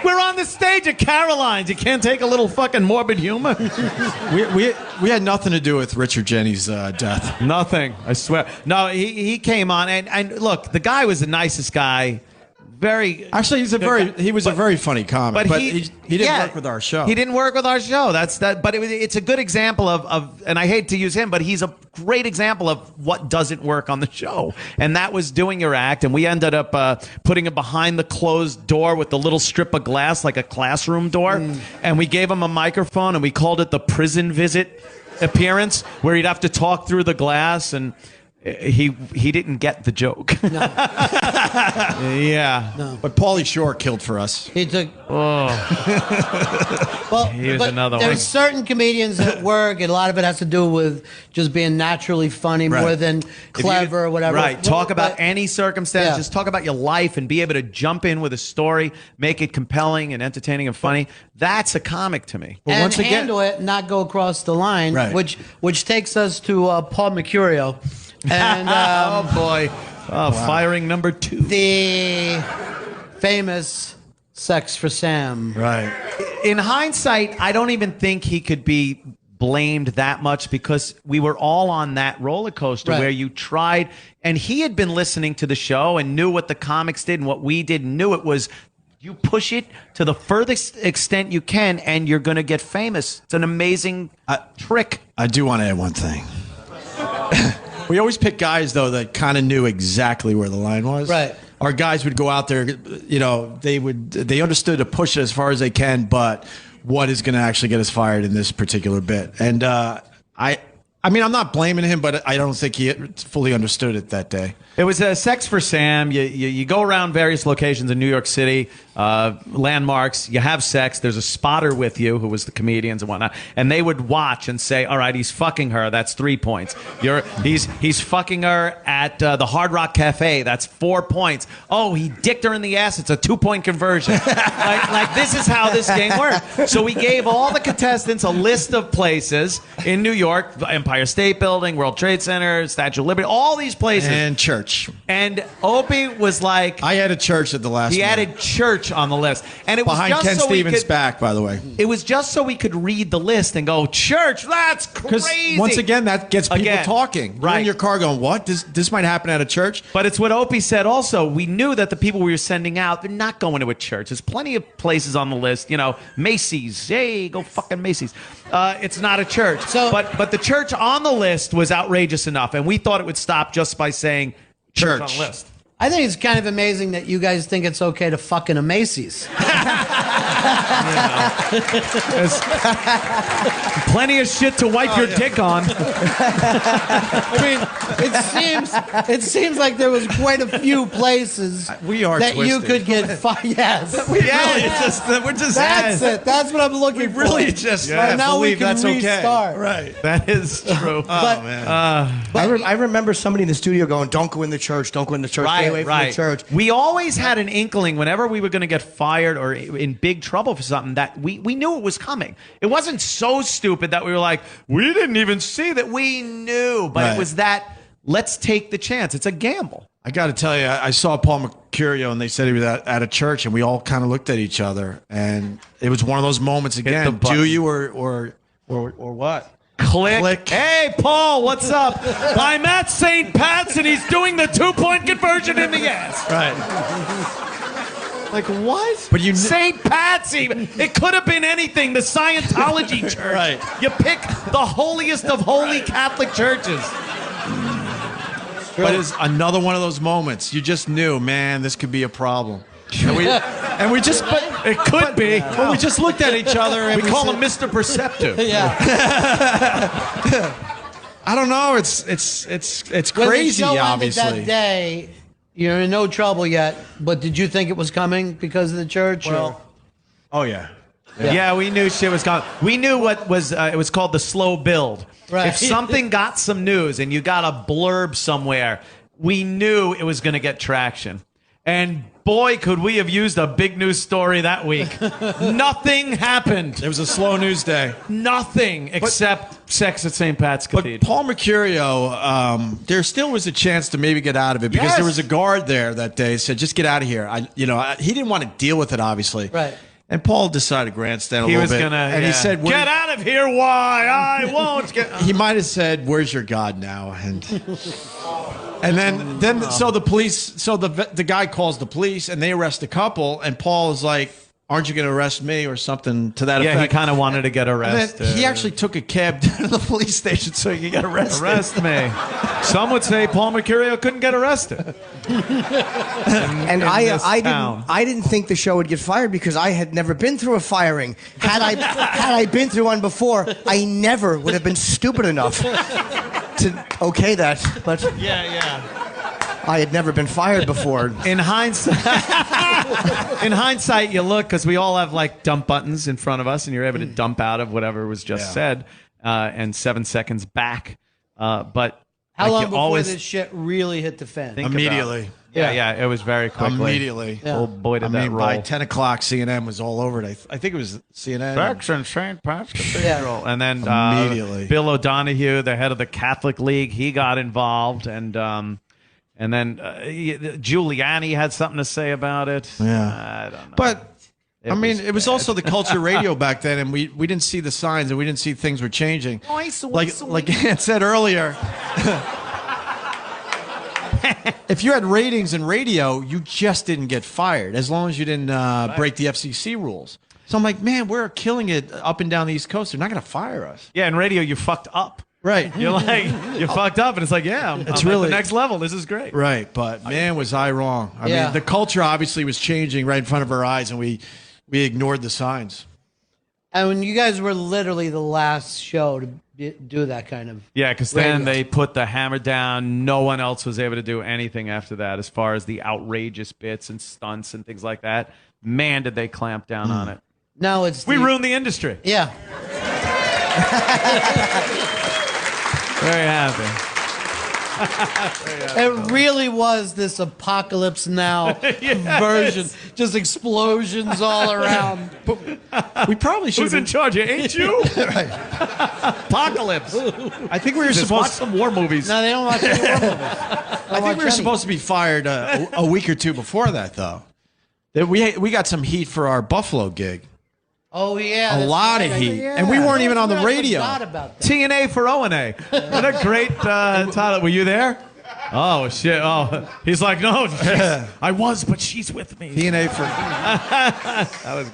We're on the stage at Caroline's. You can't take a little fucking morbid humor? We had nothing to do with Richard Jeni's death. Nothing, I swear. No, he came on, and look, the guy was the nicest guy. Actually, he was a very funny comic, but he didn't work with our show. He didn't work with our show. That's that. But it's a good example of, and I hate to use him, but he's a great example of what doesn't work on the show. And that was doing your act, and we ended up putting it behind the closed door with the little strip of glass, like a classroom door, and we gave him a microphone, and we called it the prison visit appearance, where he'd have to talk through the glass and. He didn't get the joke. No. Yeah. No. But Pauly Shore killed for us. He took. Well, here's another one. There's certain comedians that work, and a lot of it has to do with just being naturally funny more than clever or whatever. Right. Talk about any circumstance. Yeah. Just talk about your life and be able to jump in with a story, make it compelling and entertaining and funny. That's a comic to me. And once again, handle it, not go across the line, which takes us to Paul Mercurio. And oh boy, firing number 2. The famous Sex for Sam. Right. In hindsight, I don't even think he could be blamed that much because we were all on that roller coaster where you tried, and he had been listening to the show and knew what the comics did and what we did, and knew it was you push it to the furthest extent you can and you're going to get famous. It's an amazing trick. I do want to add one thing. We always pick guys, though, that kind of knew exactly where the line was. Right. Our guys would go out there, they understood to push it as far as they can, but what is going to actually get us fired in this particular bit? And I mean, I'm not blaming him, but I don't think he fully understood it that day. It was Sex for Sam. You go around various locations in New York City, landmarks. You have sex. There's a spotter with you who was the comedians and whatnot, and they would watch and say, "All right, he's fucking her. That's 3 points. He's fucking her at the Hard Rock Cafe. That's 4 points. Oh, he dicked her in the ass. It's a 2-point conversion. like this is how this game works." So we gave all the contestants a list of places in New York: Empire State Building, World Trade Center, Statue of Liberty, all these places, and church. And Opie was like, I added church at the last. He added church on the list, and it was behind just Ken so Stevens' back, by the way. It was just so we could read the list and go, church. That's crazy. Once again, that gets people talking. Right You're in your car going, what? This might happen at a church. But it's what Opie said. Also, we knew that the people we were sending out, they're not going to a church. There's plenty of places on the list. Macy's. Hey, go fucking Macy's. It's not a church. But the church on the list was outrageous enough, and we thought it would stop just by saying church on the list. I think it's kind of amazing that you guys think it's okay to fuck in a Macy's. Plenty of shit to wipe your dick on. I mean, it seems like there was quite a few places that twisted. you could get fired. Yes. We're just That's it. That's what I'm looking for. Really just now we can that's restart. Okay. Right. That is true. Man. I remember somebody in the studio going, "Don't go in the church. Don't go in the church. Stay away from the church." We always had an inkling whenever we were going to get fired or in big trouble for something that we knew it was coming. It wasn't so stupid that we were like, we didn't even see that. We knew, but it was that, let's take the chance. It's a gamble. I got to tell you, I saw Paul Mercurio, and they said he was at a church, and we all kind of looked at each other, and it was one of those moments again. Do you or what? Click. Hey, Paul, what's up? I'm at St. Pat's, and he's doing the 2-point conversion in the ass. Right. Like, what? But St. Pat's even. It could have been anything. The Scientology church. Right. You pick the holiest of holy Catholic churches. But it's another one of those moments. You just knew, man, this could be a problem. And we just, but it could be. But we just looked at each other and we call him Mr. Perceptive. Yeah. I don't know. It's When crazy. the show ended Obviously, that day, you're in no trouble yet. But did you think it was coming because of the church? Well, oh yeah. Yeah, we knew shit was coming. We knew what was. It was called the slow build. Right. If something got some news and you got a blurb somewhere, we knew it was going to get traction. And boy, could we have used a big news story that week. Nothing happened. It was a slow news day. Nothing except sex at St. Pat's Cathedral. But Paul Mercurio, there still was a chance to maybe get out of it because there was a guard there that day said, "Just get out of here." He didn't want to deal with it, obviously. Right. And Paul decided to grandstand a He little was bit. gonna, and he said, "Get out of here! Why? I won't get." He might have said, "Where's your God now?" And then so the police, so the guy calls the police, and they arrest the couple, and Paul is like, "Aren't you going to arrest me?" or something to that effect. Yeah, he kind of wanted to get And arrested. then he actually took a cab to the police station so he could get arrested. Arrest me. Some would say Paul Mercurio couldn't get arrested. And this town. I didn't think the show would get fired because I had never been through a firing. Had I been through one before, I never would have been stupid enough to okay that. But Yeah. I had never been fired before. In hindsight, you look because we all have like dump buttons in front of us, and you're able to dump out of whatever was just said, and 7 seconds back. But How like, long you before always this shit really hit the fan? think Immediately. Yeah, it was very quickly. Immediately. Yeah. Oh boy, did I that mean, roll. by 10 o'clock, CNN was all over it. I think it was CNN. Facts and St. Pat's Cathedral. And then Immediately. Bill O'Donohue, the head of the Catholic League, he got involved. And then Giuliani had something to say about it. Yeah. I don't know. But It I mean, was it was bad. also the culture radio back then, and we didn't see the signs, and we didn't see things were changing. Like Ant said earlier, if you had ratings in radio, you just didn't get fired as long as you didn't break the FCC rules. So I'm like, man, we're killing it up and down the East Coast. They're not going to fire us. Yeah, in radio, you fucked up. Right. You're like, you fucked up, and it's like, yeah, I'm It's at really- the next level. This is great. Right. But man, was I wrong. I Yeah. mean, the culture obviously was changing right in front of our eyes, and we ignored the signs. And when you guys were literally the last show to do that kind of. Yeah, because then Radio. they put the hammer down. No one else was able to do anything after that as far as the outrageous bits and stunts and things like that. Man, did they clamp down on it. No, it's We the- ruined the industry. Yeah. Very happy. It really was this apocalypse now version. Just explosions all around. We probably should Who's have in charge? Ain't you? Apocalypse. I think we were Just watch supposed some war movies. No, they don't watch any war movies. I think we were supposed to be fired a week or two before that, though. That we got some heat for our Buffalo gig. Oh, yeah. A that's lot of right. heat. Yeah. And we weren't even on the I radio. forgot about that. TNA for O&A. What a great title. Were you there? Oh, shit. Oh, he's like, no, I was, but she's with me. TNA for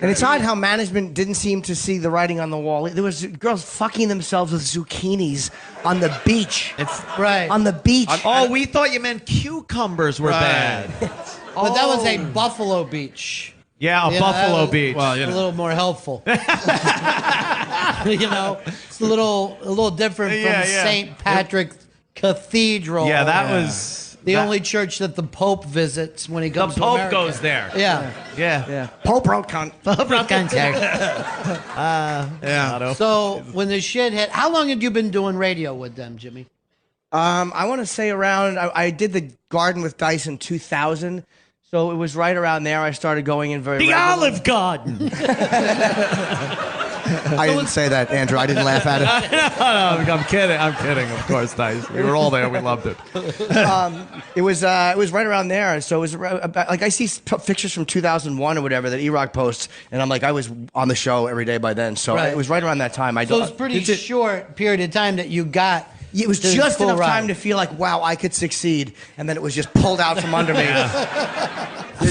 And it's odd how management didn't seem to see the writing on the wall. There was girls fucking themselves with zucchinis on the beach. Right. On the beach. Oh, we thought you meant cucumbers were bad. But that was a Buffalo Beach. Yeah, You know, Buffalo that was Beach. Well, A little more helpful. You know, it's a little different from Yeah, yeah. St. Patrick Cathedral. Yeah, that was the only church that the Pope visits when he the comes to Pope America. goes there. Yeah. Yeah. Pope wrote cunt. yeah. So when the shit hit, how long had you been doing radio with them, Jimmy? I want to say around, I did the Garden with Dice in 2000. So it was right around there I started going in very The regularly. Olive Garden. I didn't say that, Andrew. I didn't laugh at it. No, I'm kidding. I'm kidding. Of course, Dice. We were all there. We loved it. It was right around there. So it was about, like I see pictures from 2001 or whatever that E-Rock posts, and I'm like I was on the show every day by then. So Right. it was right around that time. So it was pretty short period of time that you got. It was the just full enough ride. time to feel like, wow, I could succeed, and then it was just pulled out from under me.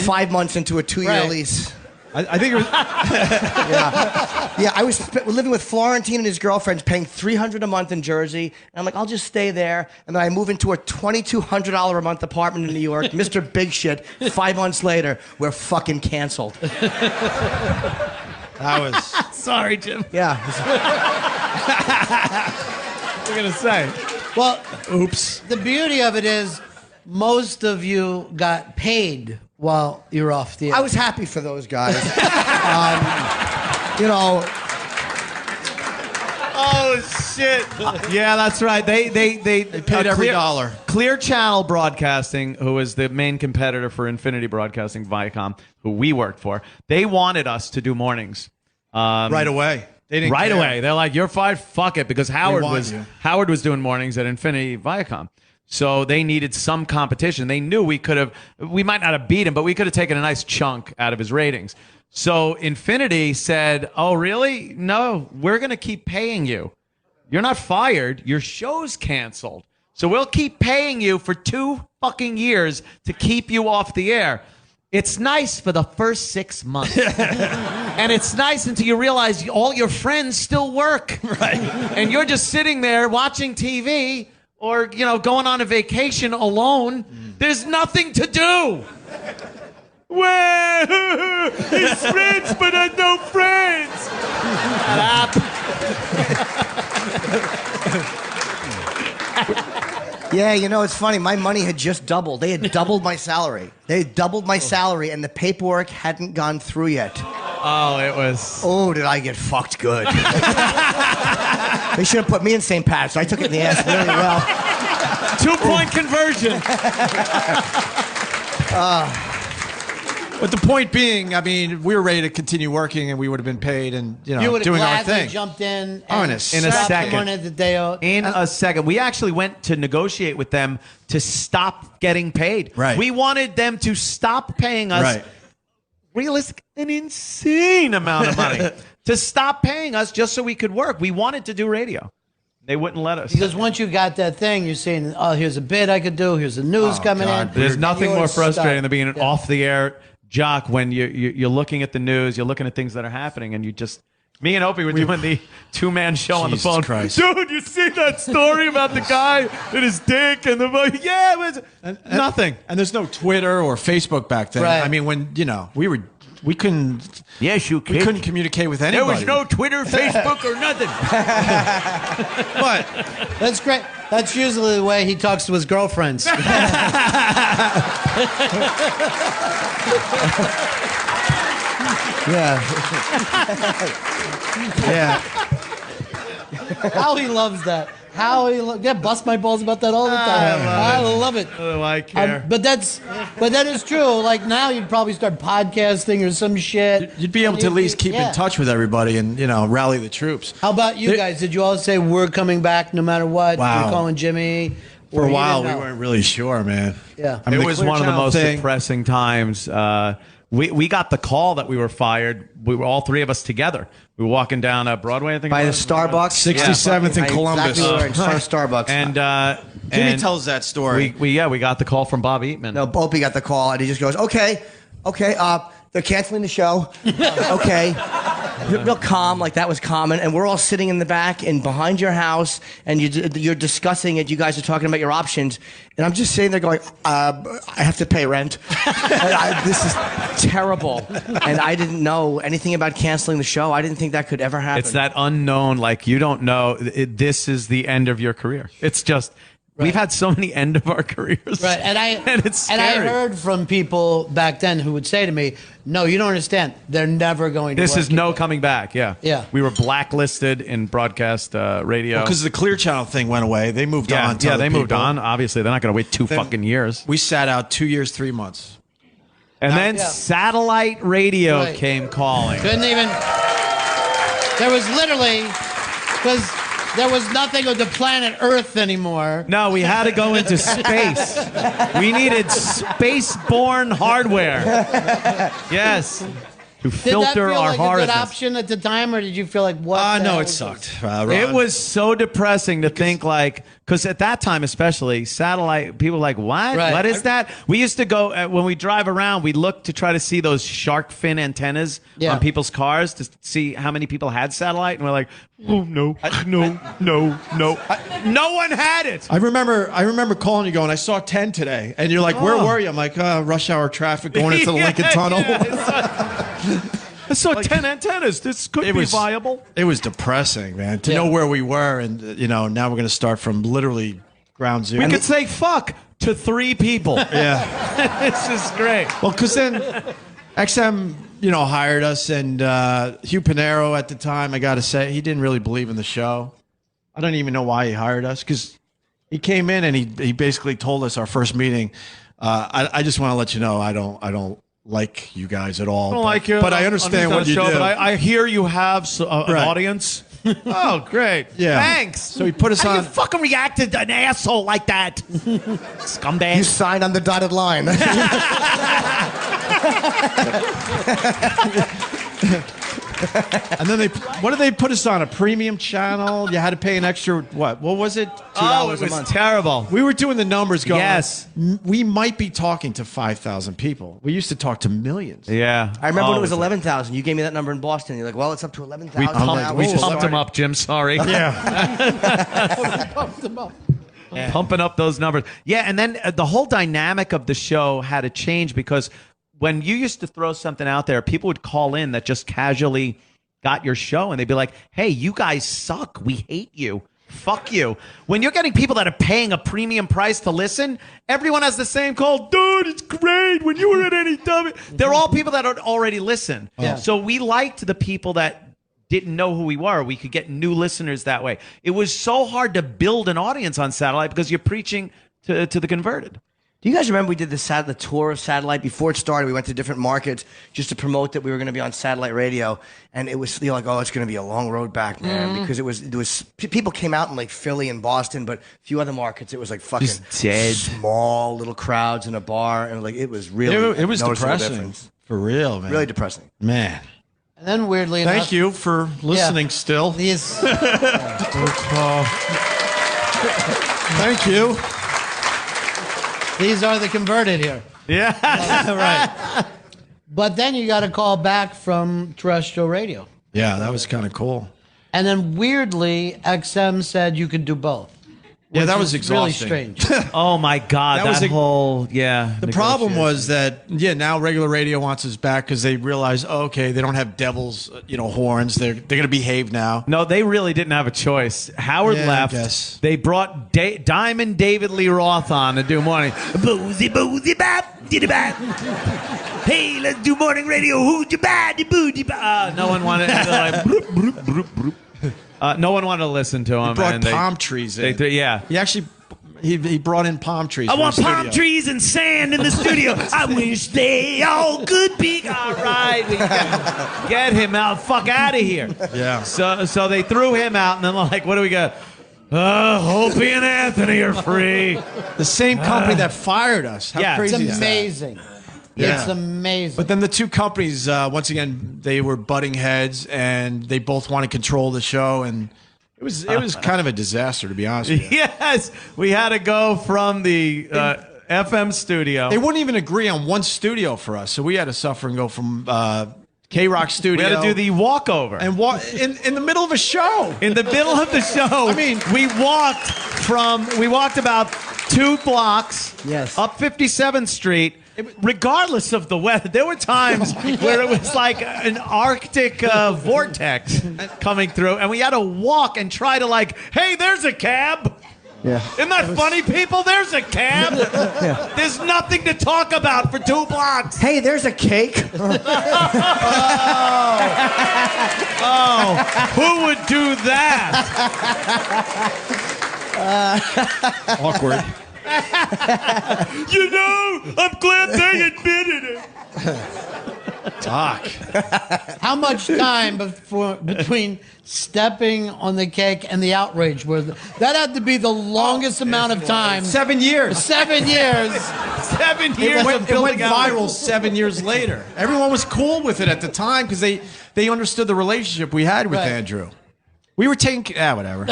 5 months into a 2-year Right. lease. I think it was. Yeah, I was living with Florentine and his girlfriends, paying $300 a month in Jersey. And I'm like, I'll just stay there. And then I move into a $2,200 a month apartment in New York. Mr. Big Shit. 5 months later, we're fucking canceled. That was. Sorry, Jim. Yeah. What are you going to say? Well, Oops. the beauty of it is most of you got paid while you were off the air. I was happy for those guys. You know, Oh, shit. Yeah, that's right. They paid every dollar. Clear Channel Broadcasting, who is the main competitor for Infinity Broadcasting, Viacom, who we worked for, they wanted us to do mornings. Right away. They didn't Right care. away. They're like, you're fired. Fuck it. Because Howard want was you. Howard was doing mornings at Infinity Viacom. So they needed some competition. They knew we might not have beat him, but we could have taken a nice chunk out of his ratings. So Infinity said, "Oh, really? No, we're going to keep paying you. You're not fired. Your show's canceled. So we'll keep paying you for 2 fucking years to keep you off the air. It's nice for the first 6 months. And it's nice until you realize all your friends still work. Right. And you're just sitting there watching TV or, going on a vacation alone. There's nothing to do." Well, he's rich, but has no friends. Shut up. Yeah, it's funny. My money had just doubled. They had doubled my salary. And the paperwork hadn't gone through yet. Oh, it was. Oh, did I get fucked good? They should have put me in St. Pat's. I took it in the ass really well. 2-point conversion. But the point being, I mean, we were ready to continue working, and we would have been paid, and You would have doing our gladly thing. jumped in Oh, and in a slapped second. the money that they owed. In a second. We actually went to negotiate with them to stop getting paid. Right. We wanted them to stop paying us Right. an insane amount of money to stop paying us just so we could work. We wanted to do radio. They wouldn't let us. Because once you got that thing, you're saying, "Oh, here's a bid I could do. Here's the news coming God. in." There's nothing You're more frustrating stuck. than being an off-the-air jock when you're looking at the news, you're looking at things that are happening, and you just... Me and Opie were doing the 2-man show on the Jesus phone. Christ. Dude, you see that story about the guy and his dick and the... Yeah, it was... nothing. And there's no Twitter or Facebook back then. Right. I mean, when, we couldn't... Yes, you We couldn't communicate with anybody. There was no Twitter, Facebook, or nothing. But That's great. That's usually the way he talks to his girlfriends. Yeah. yeah, How he loves that. Bust my balls about that all the time. I love it. Oh, I care. But that is true. Like now, you'd probably start podcasting or some shit. you'd be able to at least keep Yeah. in touch with everybody and rally the troops. How about you guys? Did you all say we're coming back no matter what? Wow. You're calling Jimmy. For Or a you while, didn't we know? weren't really sure, man. Yeah. I mean, It the was Clear one of the Channel most thing- depressing times. We got the call that we were fired. We were all 3 of us together. We were walking down Broadway, I think. By it the was. Starbucks. 67th in I Columbus. Exactly were in front of Starbucks. And Jimmy and tells that story. we got the call from Bob Eatman. No, Opie got the call, and he just goes, okay, they're canceling the show. Okay. Real calm, like that was common. And we're all sitting in the back and behind your house, and you're discussing it. You guys are talking about your options. And I'm just sitting there going, I have to pay rent. This is terrible. And I didn't know anything about canceling the show. I didn't think that could ever happen. It's that unknown, like you don't know. This is the end of your career. It's just we've had so many end of our careers, Right, and it's and I scary. heard from people back then who would say to me, "No, you don't understand. They're never going to." This work is no again." coming back. Yeah, Yeah. We were blacklisted in broadcast radio Because the Clear Channel thing went away. They moved yeah, on. To yeah, other they moved people. on. Obviously, they're not going to wait 2 fucking years. We sat out 2 years, 3 months. And then Yeah. satellite radio Right. came calling. Couldn't even. There was literally because there was nothing of the planet Earth anymore. No, we had to go into space. We needed space-borne hardware. Yes. To Did that filter feel our like a good hardness. option at the time, or did you feel like what? the No, hell it is sucked. this? Ron. It was so depressing to think because at that time especially, satellite, people were like, what? Right. What is that? We used to go, when we drive around, we look to try to see those shark fin antennas Yeah. on people's cars to see how many people had satellite. And we're like, oh, no. No one had it. I remember calling you going, I saw 10 today. And you're like, where were you? I'm like, rush hour traffic going into the Lincoln Tunnel. I saw 10 antennas. This could be viable. It was depressing, man, to Yeah. know where we were. And, now we're going to start from literally ground zero. We could say fuck to 3 people. yeah. This is great. Well, because then XM, hired us. And Hugh Pinero at the time, I got to say, he didn't really believe in the show. I don't even know why he hired us, because he came in and he basically told us our first meeting, I just want to let you know I don't like you guys at all. I don't like you. But I understand on what you show, do. But I hear you have an Right. audience. Oh, great. Yeah. Thanks. So he put us How do on. you fucking reacted to an asshole like that? Scumbag. You signed on the dotted line. And then what did they put us on? A premium channel? You had to pay an extra, what was it? Oh, it $2 a was month. terrible. We were doing the numbers going. Yes. We might be talking to 5,000 people. We used to talk to millions. Yeah. I remember when Oh, it was 11,000. You gave me that number in Boston. You're like, well, it's up to 11,000 We now. pumped, we just pumped him started. up, Jim. Sorry. Yeah. Pumping up those numbers. Yeah, and then the whole dynamic of the show had to change because when you used to throw something out there, people would call in that just casually got your show and they'd be like, hey, you guys suck. We hate you. Fuck you. When you're getting people that are paying a premium price to listen, everyone has the same call. Dude, it's great. When you were at any dummy. They're all people that already listen. Yeah. So we liked the people that didn't know who we were. We could get new listeners that way. It was so hard to build an audience on satellite because you're preaching to the converted. Do you guys remember we did the tour of satellite before it started? We went to different markets just to promote that we were going to be on satellite radio, and it was like, oh, it's going to be a long road back, man, because it was people came out in like Philly and Boston, but a few other markets it was like fucking Just dead. small little crowds in a bar, and like it was really It was noticeable depressing. difference. For real, man. Really depressing. Man. And then weirdly enough, Thank you for listening still. These, Thank you. these are the converted here. Yeah. Right. But then you got a call back from terrestrial radio. Yeah, that was kind of cool. And then weirdly, XM said you could do both. Yeah, which that was really exhausting. strange. Oh my God, That was that whole The problem was that now regular radio wants us back because they realize, okay, they don't have devils, horns. They're gonna behave now. No, they really didn't have a choice. Howard Yeah, I left. guess. They brought Diamond David Lee Roth on to do morning. Boozy boozy bap diddy bap. Hey, let's do morning radio. Who's your bad booty bap? No one wanted. Like, broop, broop, broop, broop. No one wanted to listen to him. He brought and they- palm trees in. yeah. He actually he brought in palm trees. I for want the palm studio. trees and sand in the studio. I wish they all could be. All right, we get him out. Fuck out of here. Yeah. So they threw him out, and then like, what do we got? Opie and Anthony are free. The same company that fired us. How Yeah. crazy It's is that? amazing. Yeah. It's amazing. But then the two companies, once again, they were butting heads, and they both want to control the show, and it was kind of a disaster, to be honest with you. Yes, we had to go from the FM studio. They wouldn't even agree on one studio for us, so we had to suffer and go from K-Rock we studio. had to do the walkover. and in the middle of a show. In the middle of the show, I mean- we walked about 2 blocks Yes. up 57th Street. Regardless of the weather, there were times where it was like an Arctic vortex coming through, and we had to walk and try to hey, there's a cab. Yeah. Isn't that funny, people? There's a cab. There's nothing to talk about for 2 blocks. Hey, there's a cake. Oh, who would do that? Awkward. I'm glad they admitted it. Doc. How much time between stepping on the cake and the outrage? That had to be the longest amount of time. 7 years. 7 years. 7 years It of went building out. viral 7 years later. Everyone was cool with it at the time because they understood the relationship we had with Right. Andrew. We were taking whatever.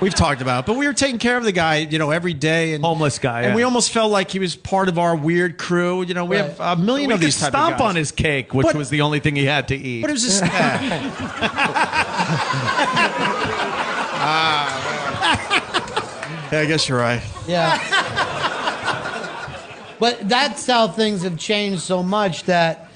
We've talked about it, but we were taking care of the guy, every day. And Homeless guy, and yeah. we almost felt like he was part of our weird crew. We have a million We of could these type of stomp guys. on his cake, which But- was the only thing he had to eat. But it was just. Yeah, I guess you're right. Yeah. But that's how things have changed so much that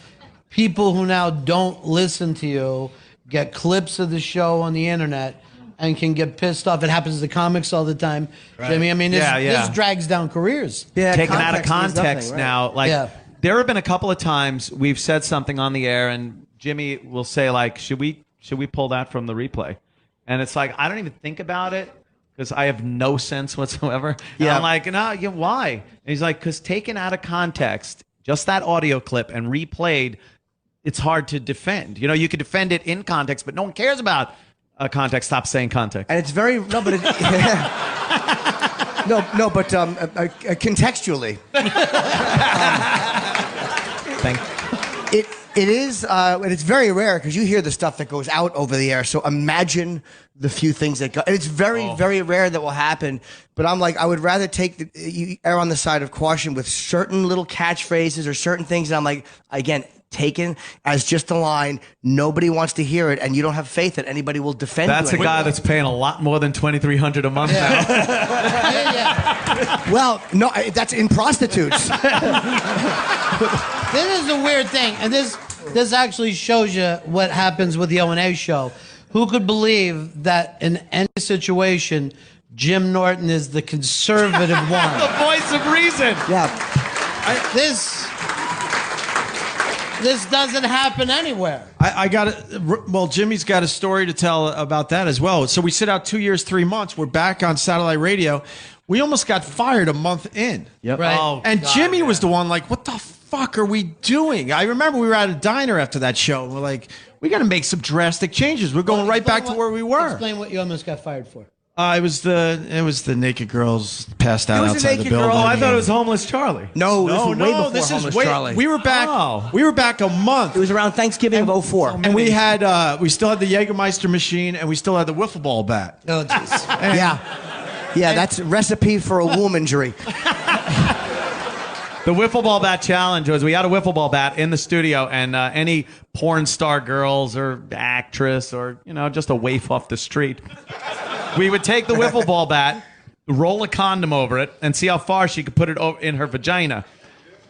people who now don't listen to you get clips of the show on the internet and can get pissed off. It happens to the comics all the time. Jimmy, I mean, this drags down careers. Yeah, Taken out of context means context nothing, right? now. Yeah. There have been a couple of times we've said something on the air, and Jimmy will say, should we pull that from the replay? And it's like, I don't even think about it because I have no sense whatsoever. And Yeah. I'm like, no, why? And he's like, because taken out of context, just that audio clip and replayed, it's hard to defend. You could defend it in context, but no one cares about contact. Stop saying contact. And it's very no, but contextually, it is, and it's very rare because you hear the stuff that goes out over the air. So imagine the few things that go, and it's very, very rare that will happen. But I'm like, I would rather you err on the side of caution with certain little catchphrases or certain things. And I'm like, again, taken as just a line. Nobody wants to hear it, and you don't have faith that anybody will defend. That's you a guy that's paying a lot more than $2,300 a month now. Well, no, that's in prostitutes. This is a weird thing, and this actually shows you what happens with the O&A show. Who could believe that in any situation, Jim Norton is the conservative one? The voice of reason. Yeah. This doesn't happen anywhere. Jimmy's got a story to tell about that as well. So we sit out 2 years, 3 months. We're back on satellite radio. We almost got fired a month in. Yep. Right. Oh, And God, Jimmy yeah. was the one like, what the fuck are we doing? I remember we were at a diner after that show. And we're like, we got to make some drastic changes. We're going right back to where we were. Explain what you almost got fired for. It was the naked girls passed out It was the outside the naked building. girl. Oh, I thought it was Homeless Charlie. No, this was way before Homeless Charlie. We were back. Oh. We were back a month. It was around Thanksgiving of 04. And we still had the Jägermeister machine, and we still had the wiffle ball bat. Oh, jeez. Yeah, that's a recipe for a womb injury. The wiffle ball bat challenge was we had a wiffle ball bat in the studio, and any porn star girls or actress or just a waif off the street, we would take the wiffle ball bat, roll a condom over it, and see how far she could put it in her vagina.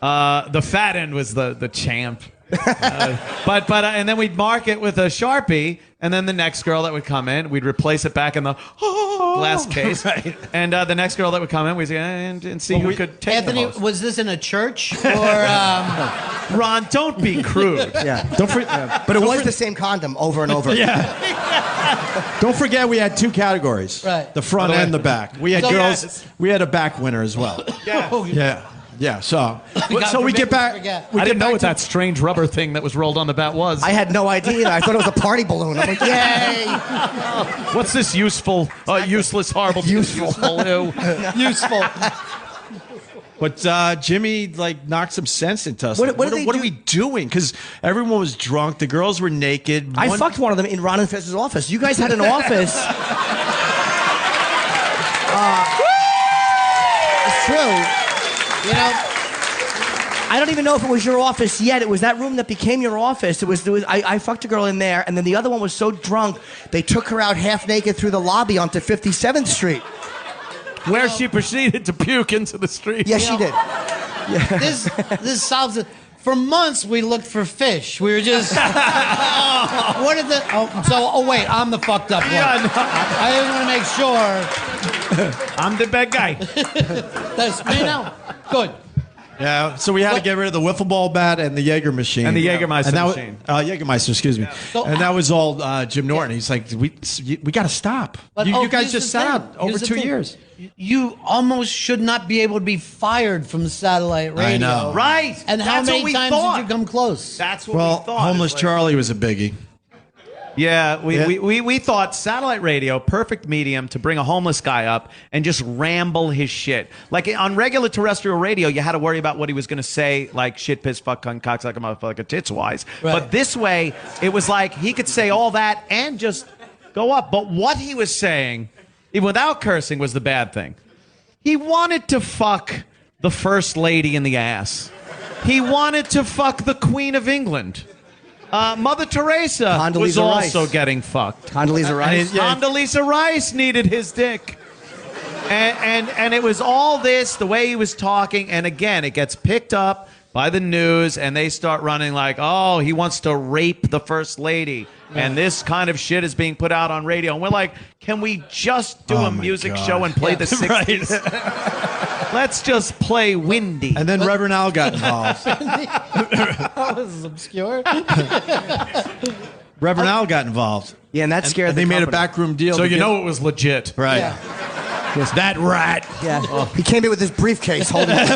The fat end was the champ. And then we'd mark it with a Sharpie, and then the next girl that would come in, we'd replace it back in the glass case. Right. And the next girl that would come in, we'd say, and see who could take Anthony, the most. was this in a church or? Ron, don't be crude. Yeah. But it was the same condom over and over. Don't forget we had two categories. Right. The front and the back. We had So- girls. Yes. We had a back winner as well. Yeah. Yeah. So God we get forbid back. we forget. we I get didn't know back what to- that strange rubber thing that was rolled on the bat was. I had no idea. I thought it was a party balloon. I'm like, yay! What's this useful, useless, horrible, useful, Useful. But Jimmy knocked some sense into us. What did they are do? we doing? Because everyone was drunk. The girls were naked. I fucked one of them in Ron and Fez's office. You guys had an office. It's true. I don't even know if it was your office yet. It was that room that became your office. I fucked a girl in there, and then the other one was so drunk, they took her out half naked through the lobby onto 57th Street. Where she proceeded to puke into the street. Yes, she did. This solves it. For months, we looked for fish. We were just. What did the? Oh wait, I'm the fucked up one. Yeah, no. I just want to make sure I'm the bad guy. that's me now. Good. Yeah, so we had to get rid of the wiffle ball bat and the Jaeger machine. And the Jägermeister And that was- machine. Jägermeister, excuse me. So- and that was all Jim Norton. He's like, we got to stop. But, You guys here's just the sat thing. out over Here's the 2 thing. years. You almost should not be able to be fired from satellite radio. I know. Right. And how That's what many we times thought. did you come close? That's what Well, we thought. Homeless It's like- Charlie was a biggie. Yeah, we thought satellite radio, perfect medium to bring a homeless guy up and just ramble his shit. Like on regular terrestrial radio, you had to worry about what he was going to say, like shit, piss, fuck, cunt, cocksucker, motherfucker, tits wise. Right. But this way, it was like he could say all that and just go up. But what he was saying, even without cursing, was the bad thing. He wanted to fuck the first lady in the ass. He wanted to fuck the Queen of England. Mother Teresa was Condoleezza Rice. also getting fucked. Condoleezza Rice. Condoleezza Rice needed his dick. And it was all this, the way he was talking. And again, it gets picked up by the news, and they start running like, oh, he wants to rape the first lady. And this kind of shit is being put out on radio. And we're like, can we just do a my music God. show and play the 60s? Let's just play Windy. And then Reverend Al got involved. This is obscure. Reverend Al got involved. Yeah, and that scared And they the made a company. backroom deal. so to you get- know it was legit. Right. Yeah. That rat. Yeah. He came in with his briefcase holding it.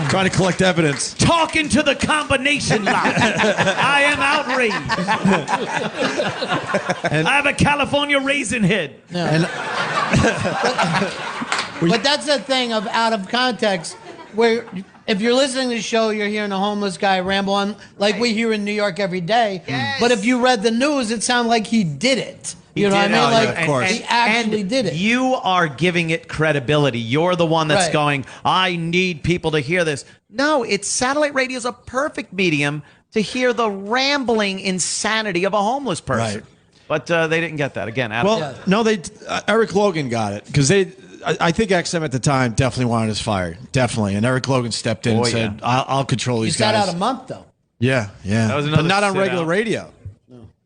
Trying to collect evidence. Talking to the combination lock. I am outraged. Sorry. I have a California raisin head. And But that's the thing of out of context, where if you're listening to the show, you're hearing a homeless guy ramble on like we hear in New York every day. Yes. But if you read the news, it sounded like he did it. You know what I mean? Oh, Like yeah, of course. he actually did it. You are giving it credibility. You're the one that's Right. going, I need people to hear this. No, it's satellite radio is a perfect medium to hear the rambling insanity of a homeless person. Right. But they didn't get that. Again, well, no, Eric Logan got it because I think XM at the time definitely wanted us fired, definitely, and Eric Logan stepped in and said, "I'll control You these sat guys." out a month though. Yeah, That was another but not on sit regular out. radio.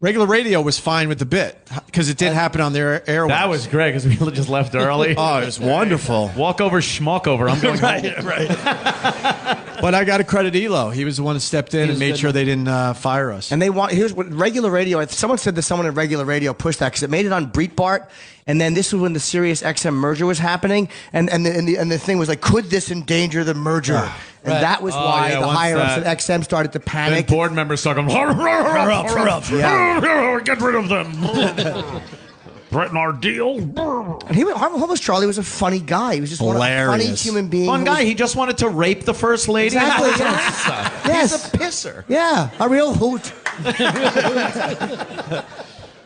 Regular radio was fine with the bit because it did happen on their airwaves. that was great because we just left early. Oh, it was wonderful. Walk over, schmuck over. I'm going home. Right. But I got to credit Elo. He was the one who stepped in and made sure they didn't fire us. And here's what regular radio. Someone said that someone at regular radio pushed that because it made it on Breitbart, and then this was when the Sirius XM merger was happening, and the thing was like, could this endanger the merger? And Right. that was why yeah, the once higher ups that- at XM started to And panic. board members talking, get rid of them. Threaten our deal. And homeless Charlie was a funny guy. He was just one of a funny Hilarious. human being. Fun who guy. was- He just wanted to rape the first lady. Exactly, And yes. He's Yes. a pisser. Yeah, a real hoot.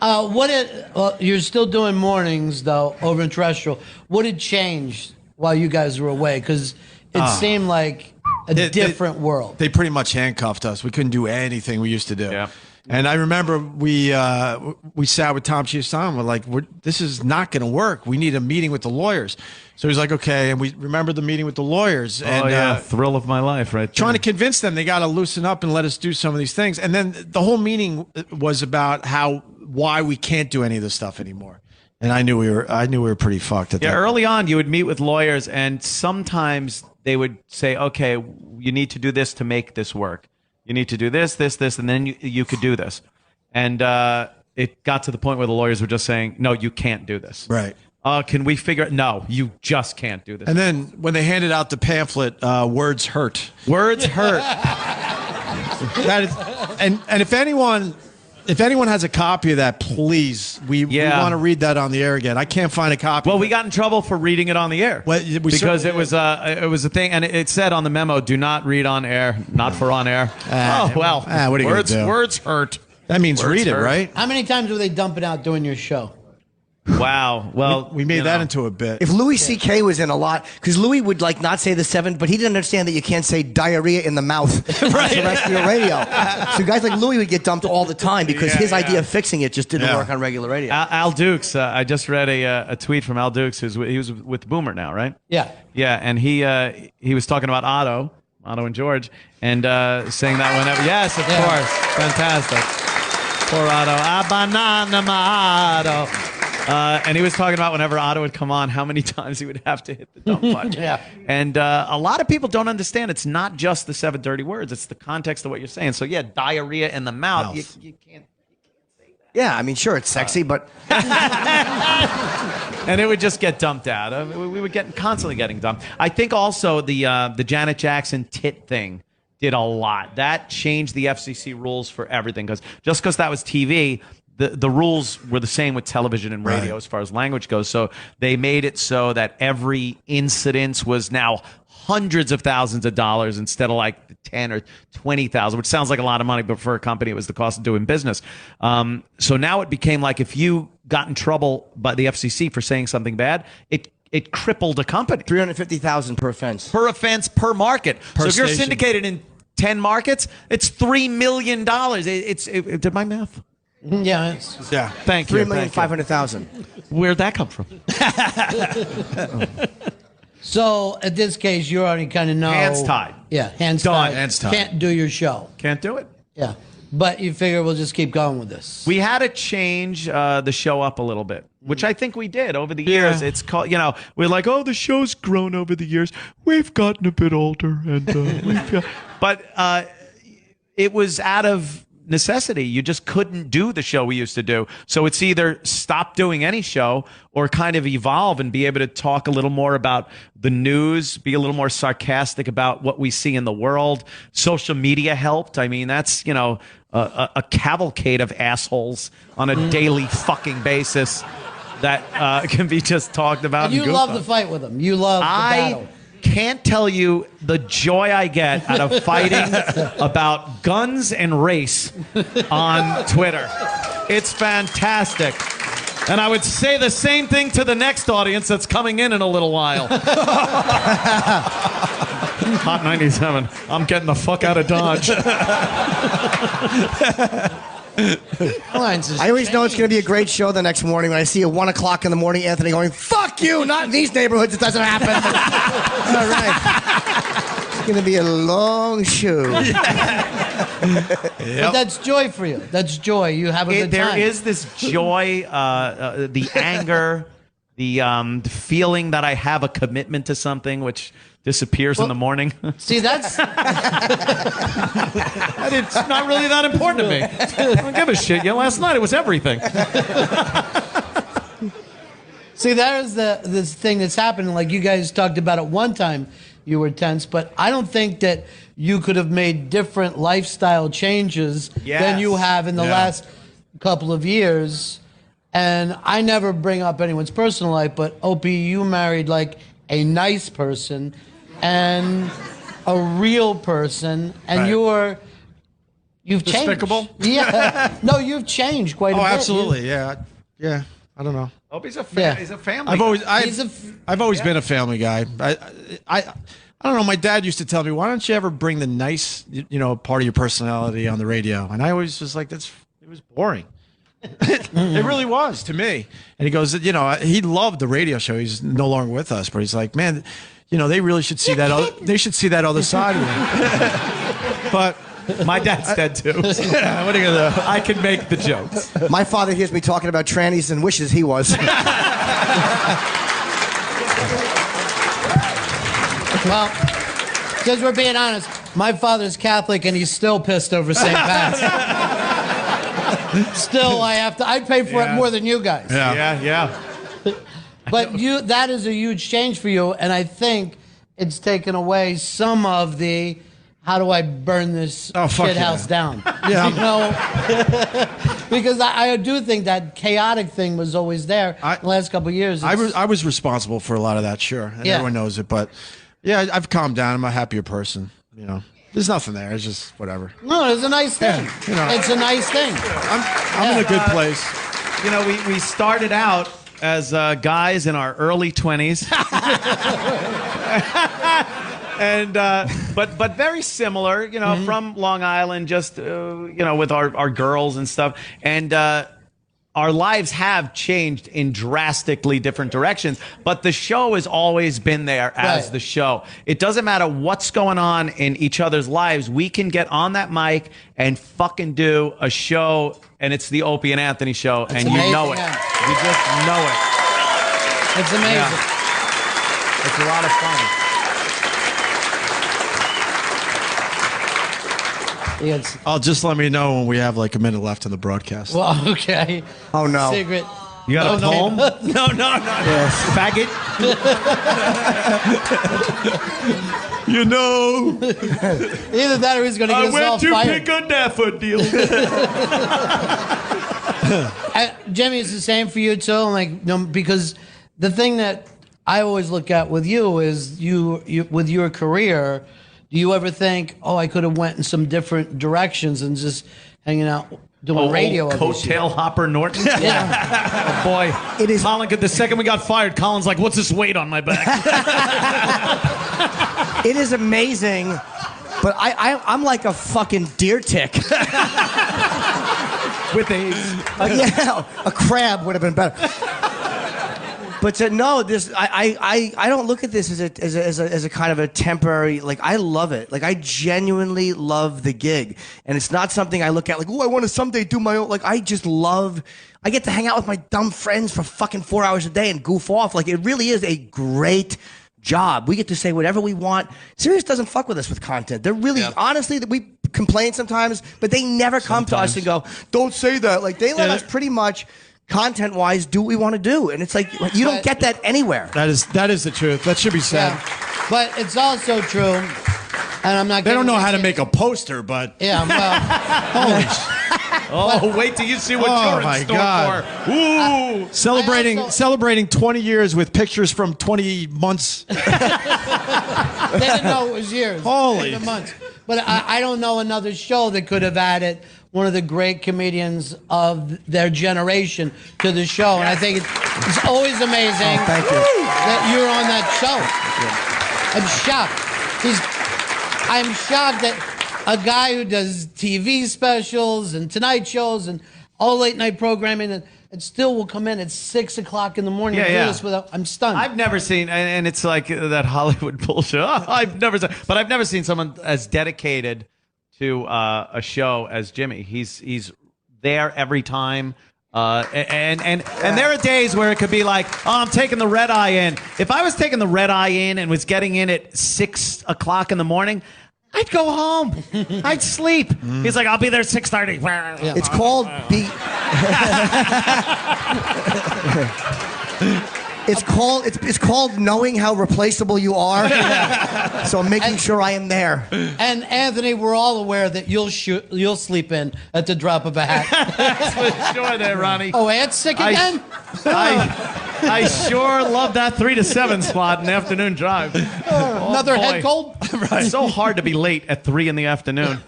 Well, you're still doing mornings though over in terrestrial. What had changed while you guys were away? Because it seemed like a different world. They pretty much handcuffed us. We couldn't do anything we used to do. Yeah. And I remember we sat with Tom Chiasson. We're like, this is not going to work. We need a meeting with the lawyers. So he's like, okay. And we remember the meeting with the lawyers. And, thrill of my life, right? trying to convince them they got to loosen up and let us do some of these things. And then the whole meeting was about why we can't do any of this stuff anymore. And I knew we were pretty fucked at that. Early on, you would meet with lawyers, and sometimes they would say, okay, you need to do this to make this work. You need to do this, this, this, and then you could do this. And it got to the point where the lawyers were just saying, no, you can't do this. Right. Can we figure it? No, you just can't do this. And then when they handed out the pamphlet, words hurt. Words hurt. That is, and if anyone has a copy of that, please, we want to read that on the air again. I can't find a copy. Well, we got in trouble for reading it on the air. Well, we because certainly it was a thing, and it said on the memo, "Do not read on air, not for on air." what are you gonna do? Words hurt. That means Words read it, hurt. right? How many times were they dumping out doing your show? Wow. Well, We made you that know. into a bit. If Louis C.K. was in a lot, because Louis would like not say the 7, but he didn't understand that you can't say diarrhea in the mouth on terrestrial radio. So guys like Louis would get dumped all the time because his idea of fixing it just didn't work on regular radio. Al Dukes. I just read a tweet from Al Dukes. He was with Boomer now, right? Yeah. Yeah, and he was talking about Otto and George, and saying that whenever. Yes, of course, fantastic. Poor Otto, a banana, my Otto. And he was talking about whenever Otto would come on, how many times he would have to hit the dump button. Yeah. And a lot of people don't understand. It's not just the 7 dirty words; it's the context of what you're saying. So yeah, diarrhea in the mouth. You can't. Yeah, I mean, sure, it's sexy, but And it would just get dumped out. We were constantly getting dumped. I think also the Janet Jackson tit thing did a lot. That changed the FCC rules for everything because that was TV. The rules were the same with television and radio as far as language goes. So they made it so that every incident was now hundreds of thousands of dollars instead of like 10 or 20,000, which sounds like a lot of money, but for a company, it was the cost of doing business. So now it became like if you got in trouble by the FCC for saying something bad, it crippled a company. 350,000 per offense. Per offense, per market. So if you're station. syndicated in 10 markets, it's $3 million. Did my math? Yeah. Yeah. Thank you. 3,500,000. Where'd that come from? So at this case, you already kind of know. Hands tied. Yeah, hands Done. tied. Hands tied. Can't do your show. Can't do it. Yeah. But you figure we'll just keep going with this. We had to change the show up a little bit, which I think we did over the years. It's called, we're like, oh, the show's grown over the years. We've gotten a bit older, and but it was out of necessity. You just couldn't do the show we used to do. So it's either stop doing any show or kind of evolve and be able to talk a little more about the news, be a little more sarcastic about what we see in the world. Social media helped. I mean, that's, a cavalcade of assholes on a daily fucking basis that can be just talked about. And you love the fight with them. You love the battle. Can't tell you the joy I get out of fighting about guns and race on Twitter. It's fantastic. And I would say the same thing to the next audience that's coming in a little while. Hot 97. I'm getting the fuck out of Dodge. I always know it's going to be a great show the next morning when I see at 1 o'clock in the morning Anthony going, "Fuck you! Not in these neighborhoods. It doesn't happen." All right. It's going to be a long show. But that's joy for you. That's joy. You have a good time. There is this joy, the anger, the feeling that I have a commitment to something, which disappears in the morning. See, that's It's not really that important to me. I don't give a shit. Last night it was everything. See, that is this thing that's happening. Like you guys talked about at one time, you were tense, but I don't think that you could have made different lifestyle changes than you have in the last couple of years. And I never bring up anyone's personal life, but Opie, you married like a nice person and a real person, and you've changed. Despicable? Yeah. No, you've changed quite a bit. Oh, absolutely. Yeah. I don't know. Opie's a he's a family. I've always been a family guy. I don't know. My dad used to tell me, "Why don't you ever bring the nice, part of your personality on the radio?" And I always was like, it was boring. It really was to me. And he goes, he loved the radio show. He's no longer with us, but he's like, man, they really should see that. They should see that other side of me. But my dad's dead too. So what are you gonna do? I can make the jokes. My father hears me talking about trannies and wishes he was. Well, because we're being honest, my father's Catholic and he's still pissed over St. Pat's. Still, I pay for it more than you guys. Yeah. But that is a huge change for you, and I think it's taken away some of the how do I burn this shit house down? Yeah. Because I do think that chaotic thing was always there the last couple of years. I was responsible for a lot of that, sure. And everyone knows it, but I've calmed down. I'm a happier person, There's nothing there. It's just whatever. No, it's a nice thing. It's a nice thing. I'm in a good place. We started out as guys in our early 20s. And but very similar, from Long Island, just with our girls and stuff, and our lives have changed in drastically different directions. But the show has always been there as the show. It doesn't matter what's going on in each other's lives. We can get on that mic and fucking do a show, and it's the Opie and Anthony show, and amazing, you know it. You just know it. It's amazing. Yeah. It's a lot of fun. Just let me know when we have like a minute left in the broadcast. Well, okay. Oh, no. Secret. You got a poem? No. Yes. Faggot. Either that or he's going to get us all fired. a daffodil. Jimmy, it's the same for you too. Because the thing that I always look at with you is you with your career. Do you ever think, I could have went in some different directions and just hanging out doing radio? Coattail Hopper Norton. Yeah. Oh boy, it is. Colin, the second we got fired, Colin's like, "What's this weight on my back?" It is amazing, but I'm like a fucking deer tick. With AIDS. A crab would have been better. But I don't look at this as a kind of a temporary. I love it. I genuinely love the gig, and it's not something I look at I want to someday do my own. I just love. I get to hang out with my dumb friends for fucking 4 hours a day and goof off. It really is a great job. We get to say whatever we want. Sirius doesn't fuck with us with content. They're really, honestly, that we complain sometimes, but they never come to us and go, "Don't say that." They let us pretty much. Content-wise, do what we want to do, and it's you don't get that anywhere. That is the truth. That should be said. Yeah. But it's also true And I'm not. They don't know how to kidding. make a poster, but Yeah, well, holy sh- Oh, wait till you see what Oh, you're my in store God. for. Ooh. celebrating 20 years with pictures from 20 months. they didn't know it was years. Holy. The months. But I don't know another show that could have added one of the great comedians of their generation to the show. And I think it's always amazing Thank you. that you're on that show. I'm shocked. I'm shocked that a guy who does TV specials and Tonight shows and all late night programming and still will come in at 6 o'clock in the morning and do this without. I'm stunned. I've never seen, and it's like that Hollywood bullshit. I've never seen someone as dedicated to a show as Jimmy. He's there every time. And there are days where it could be like, oh, I'm taking the red eye in. If I was taking the red eye in and was getting in at 6 o'clock in the morning, I'd go home. I'd sleep. He's like, I'll be there at 6:30. Yeah. It's called it's called knowing how replaceable you are. So making sure I am there. And Anthony, we're all aware that you'll sleep in at the drop of a hat. For sure there, Ronnie. Oh, Ant's sick again? I sure love that 3 to 7 slot in the afternoon drive. Another boy. head cold? It's so hard to be late at 3 in the afternoon.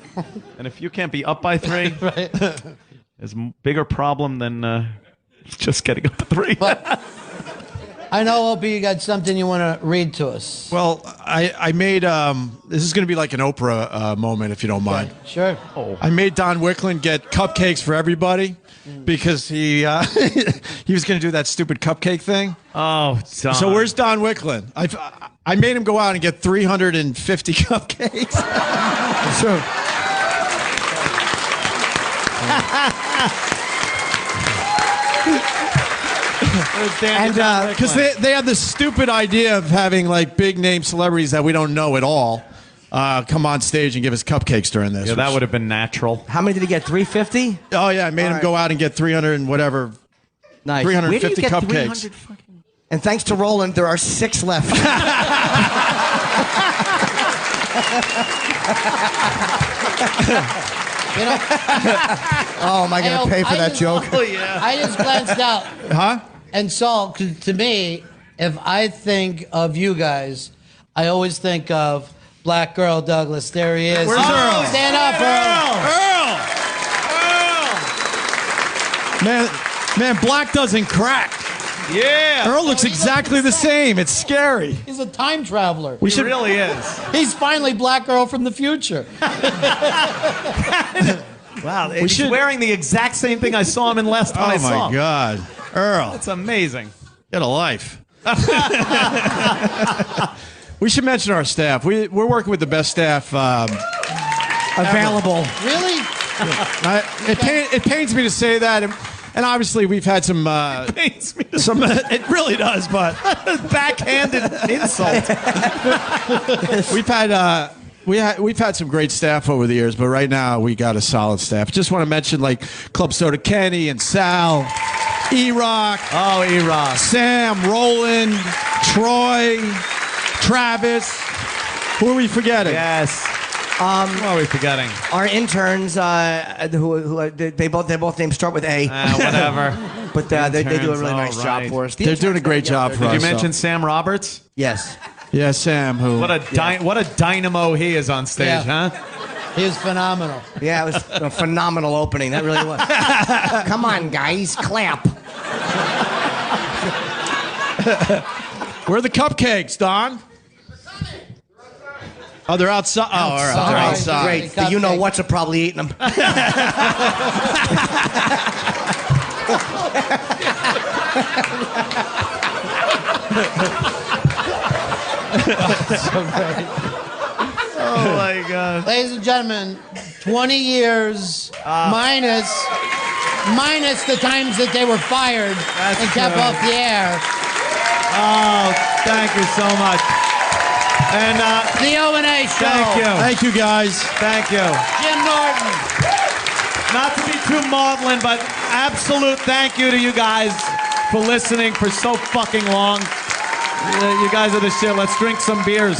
And if you can't be up by 3, there's a bigger problem than just getting up at 3. But I know, Opie, you got something you want to read to us. well, I made this is going to be like an Oprah moment, if you don't mind. Sure. I made Don Wicklund get cupcakes for everybody because he he was going to do that stupid cupcake thing. Oh, Don. So where's Don Wicklund? I made him go out and get 350 cupcakes. So. And Because they have this stupid idea of having like big name celebrities that we don't know at all come on stage and give us cupcakes during this. Yeah, that would have been natural. how many did he get? 350? Oh yeah, I made him go out and get 300 and whatever, Nice. 350 Where do you get cupcakes. 300 fucking... And thanks to Roland, there are 6 left. You know, Oh, am I going to pay for that joke? Oh, yeah. I just glanced out Huh? and saw, 'cause to me, if I think of you guys, I always think of Black Girl Douglas. There he is. Where's Earl? Stand up, Earl. Man, Black doesn't crack. Yeah. Earl looks exactly the same. It's scary. He's a time traveler. He really is. He's finally Black Girl from the future. Wow. He's wearing the exact same thing I saw him in last time I Oh saw my him. God, Earl, It's amazing. get a life. We should mention our staff. We're working with the best staff Available. Really? It pains me to say that, and obviously we've had some. Pains me. It really does, but Backhanded insult. we've had some great staff over the years, but right now we got a solid staff. Just want to mention like Club Soda Kenny and Sal, E-Rock, Oh, E-Rock. Sam, Roland, Troy, Travis. Who are we forgetting? Yes. What are we forgetting? Our interns, they both names start with A. Whatever. But they do a Interns, really nice all job right. for us. The They're doing a interns great that- job for Did us. you mention Sam Roberts? Yes. Yeah, Sam. Who? What a dynamo he is on stage, Yeah. huh? He was phenomenal. Yeah, it was a phenomenal opening. That really was. Come on, guys, clap. Where are the cupcakes, Don? Oh, they're outside. Oh, all right. They're outside. Great. The you-know-what's are probably eating them. Oh, my God. Ladies and gentlemen, 20 years minus the times that they were fired and kept off the air. Oh, thank you so much. And The O&A show. thank you. Thank you, guys. Thank you. Jim Norton. Not to be too maudlin, but absolute thank you to you guys for listening for so fucking long. You guys are the shit. Let's drink some beers.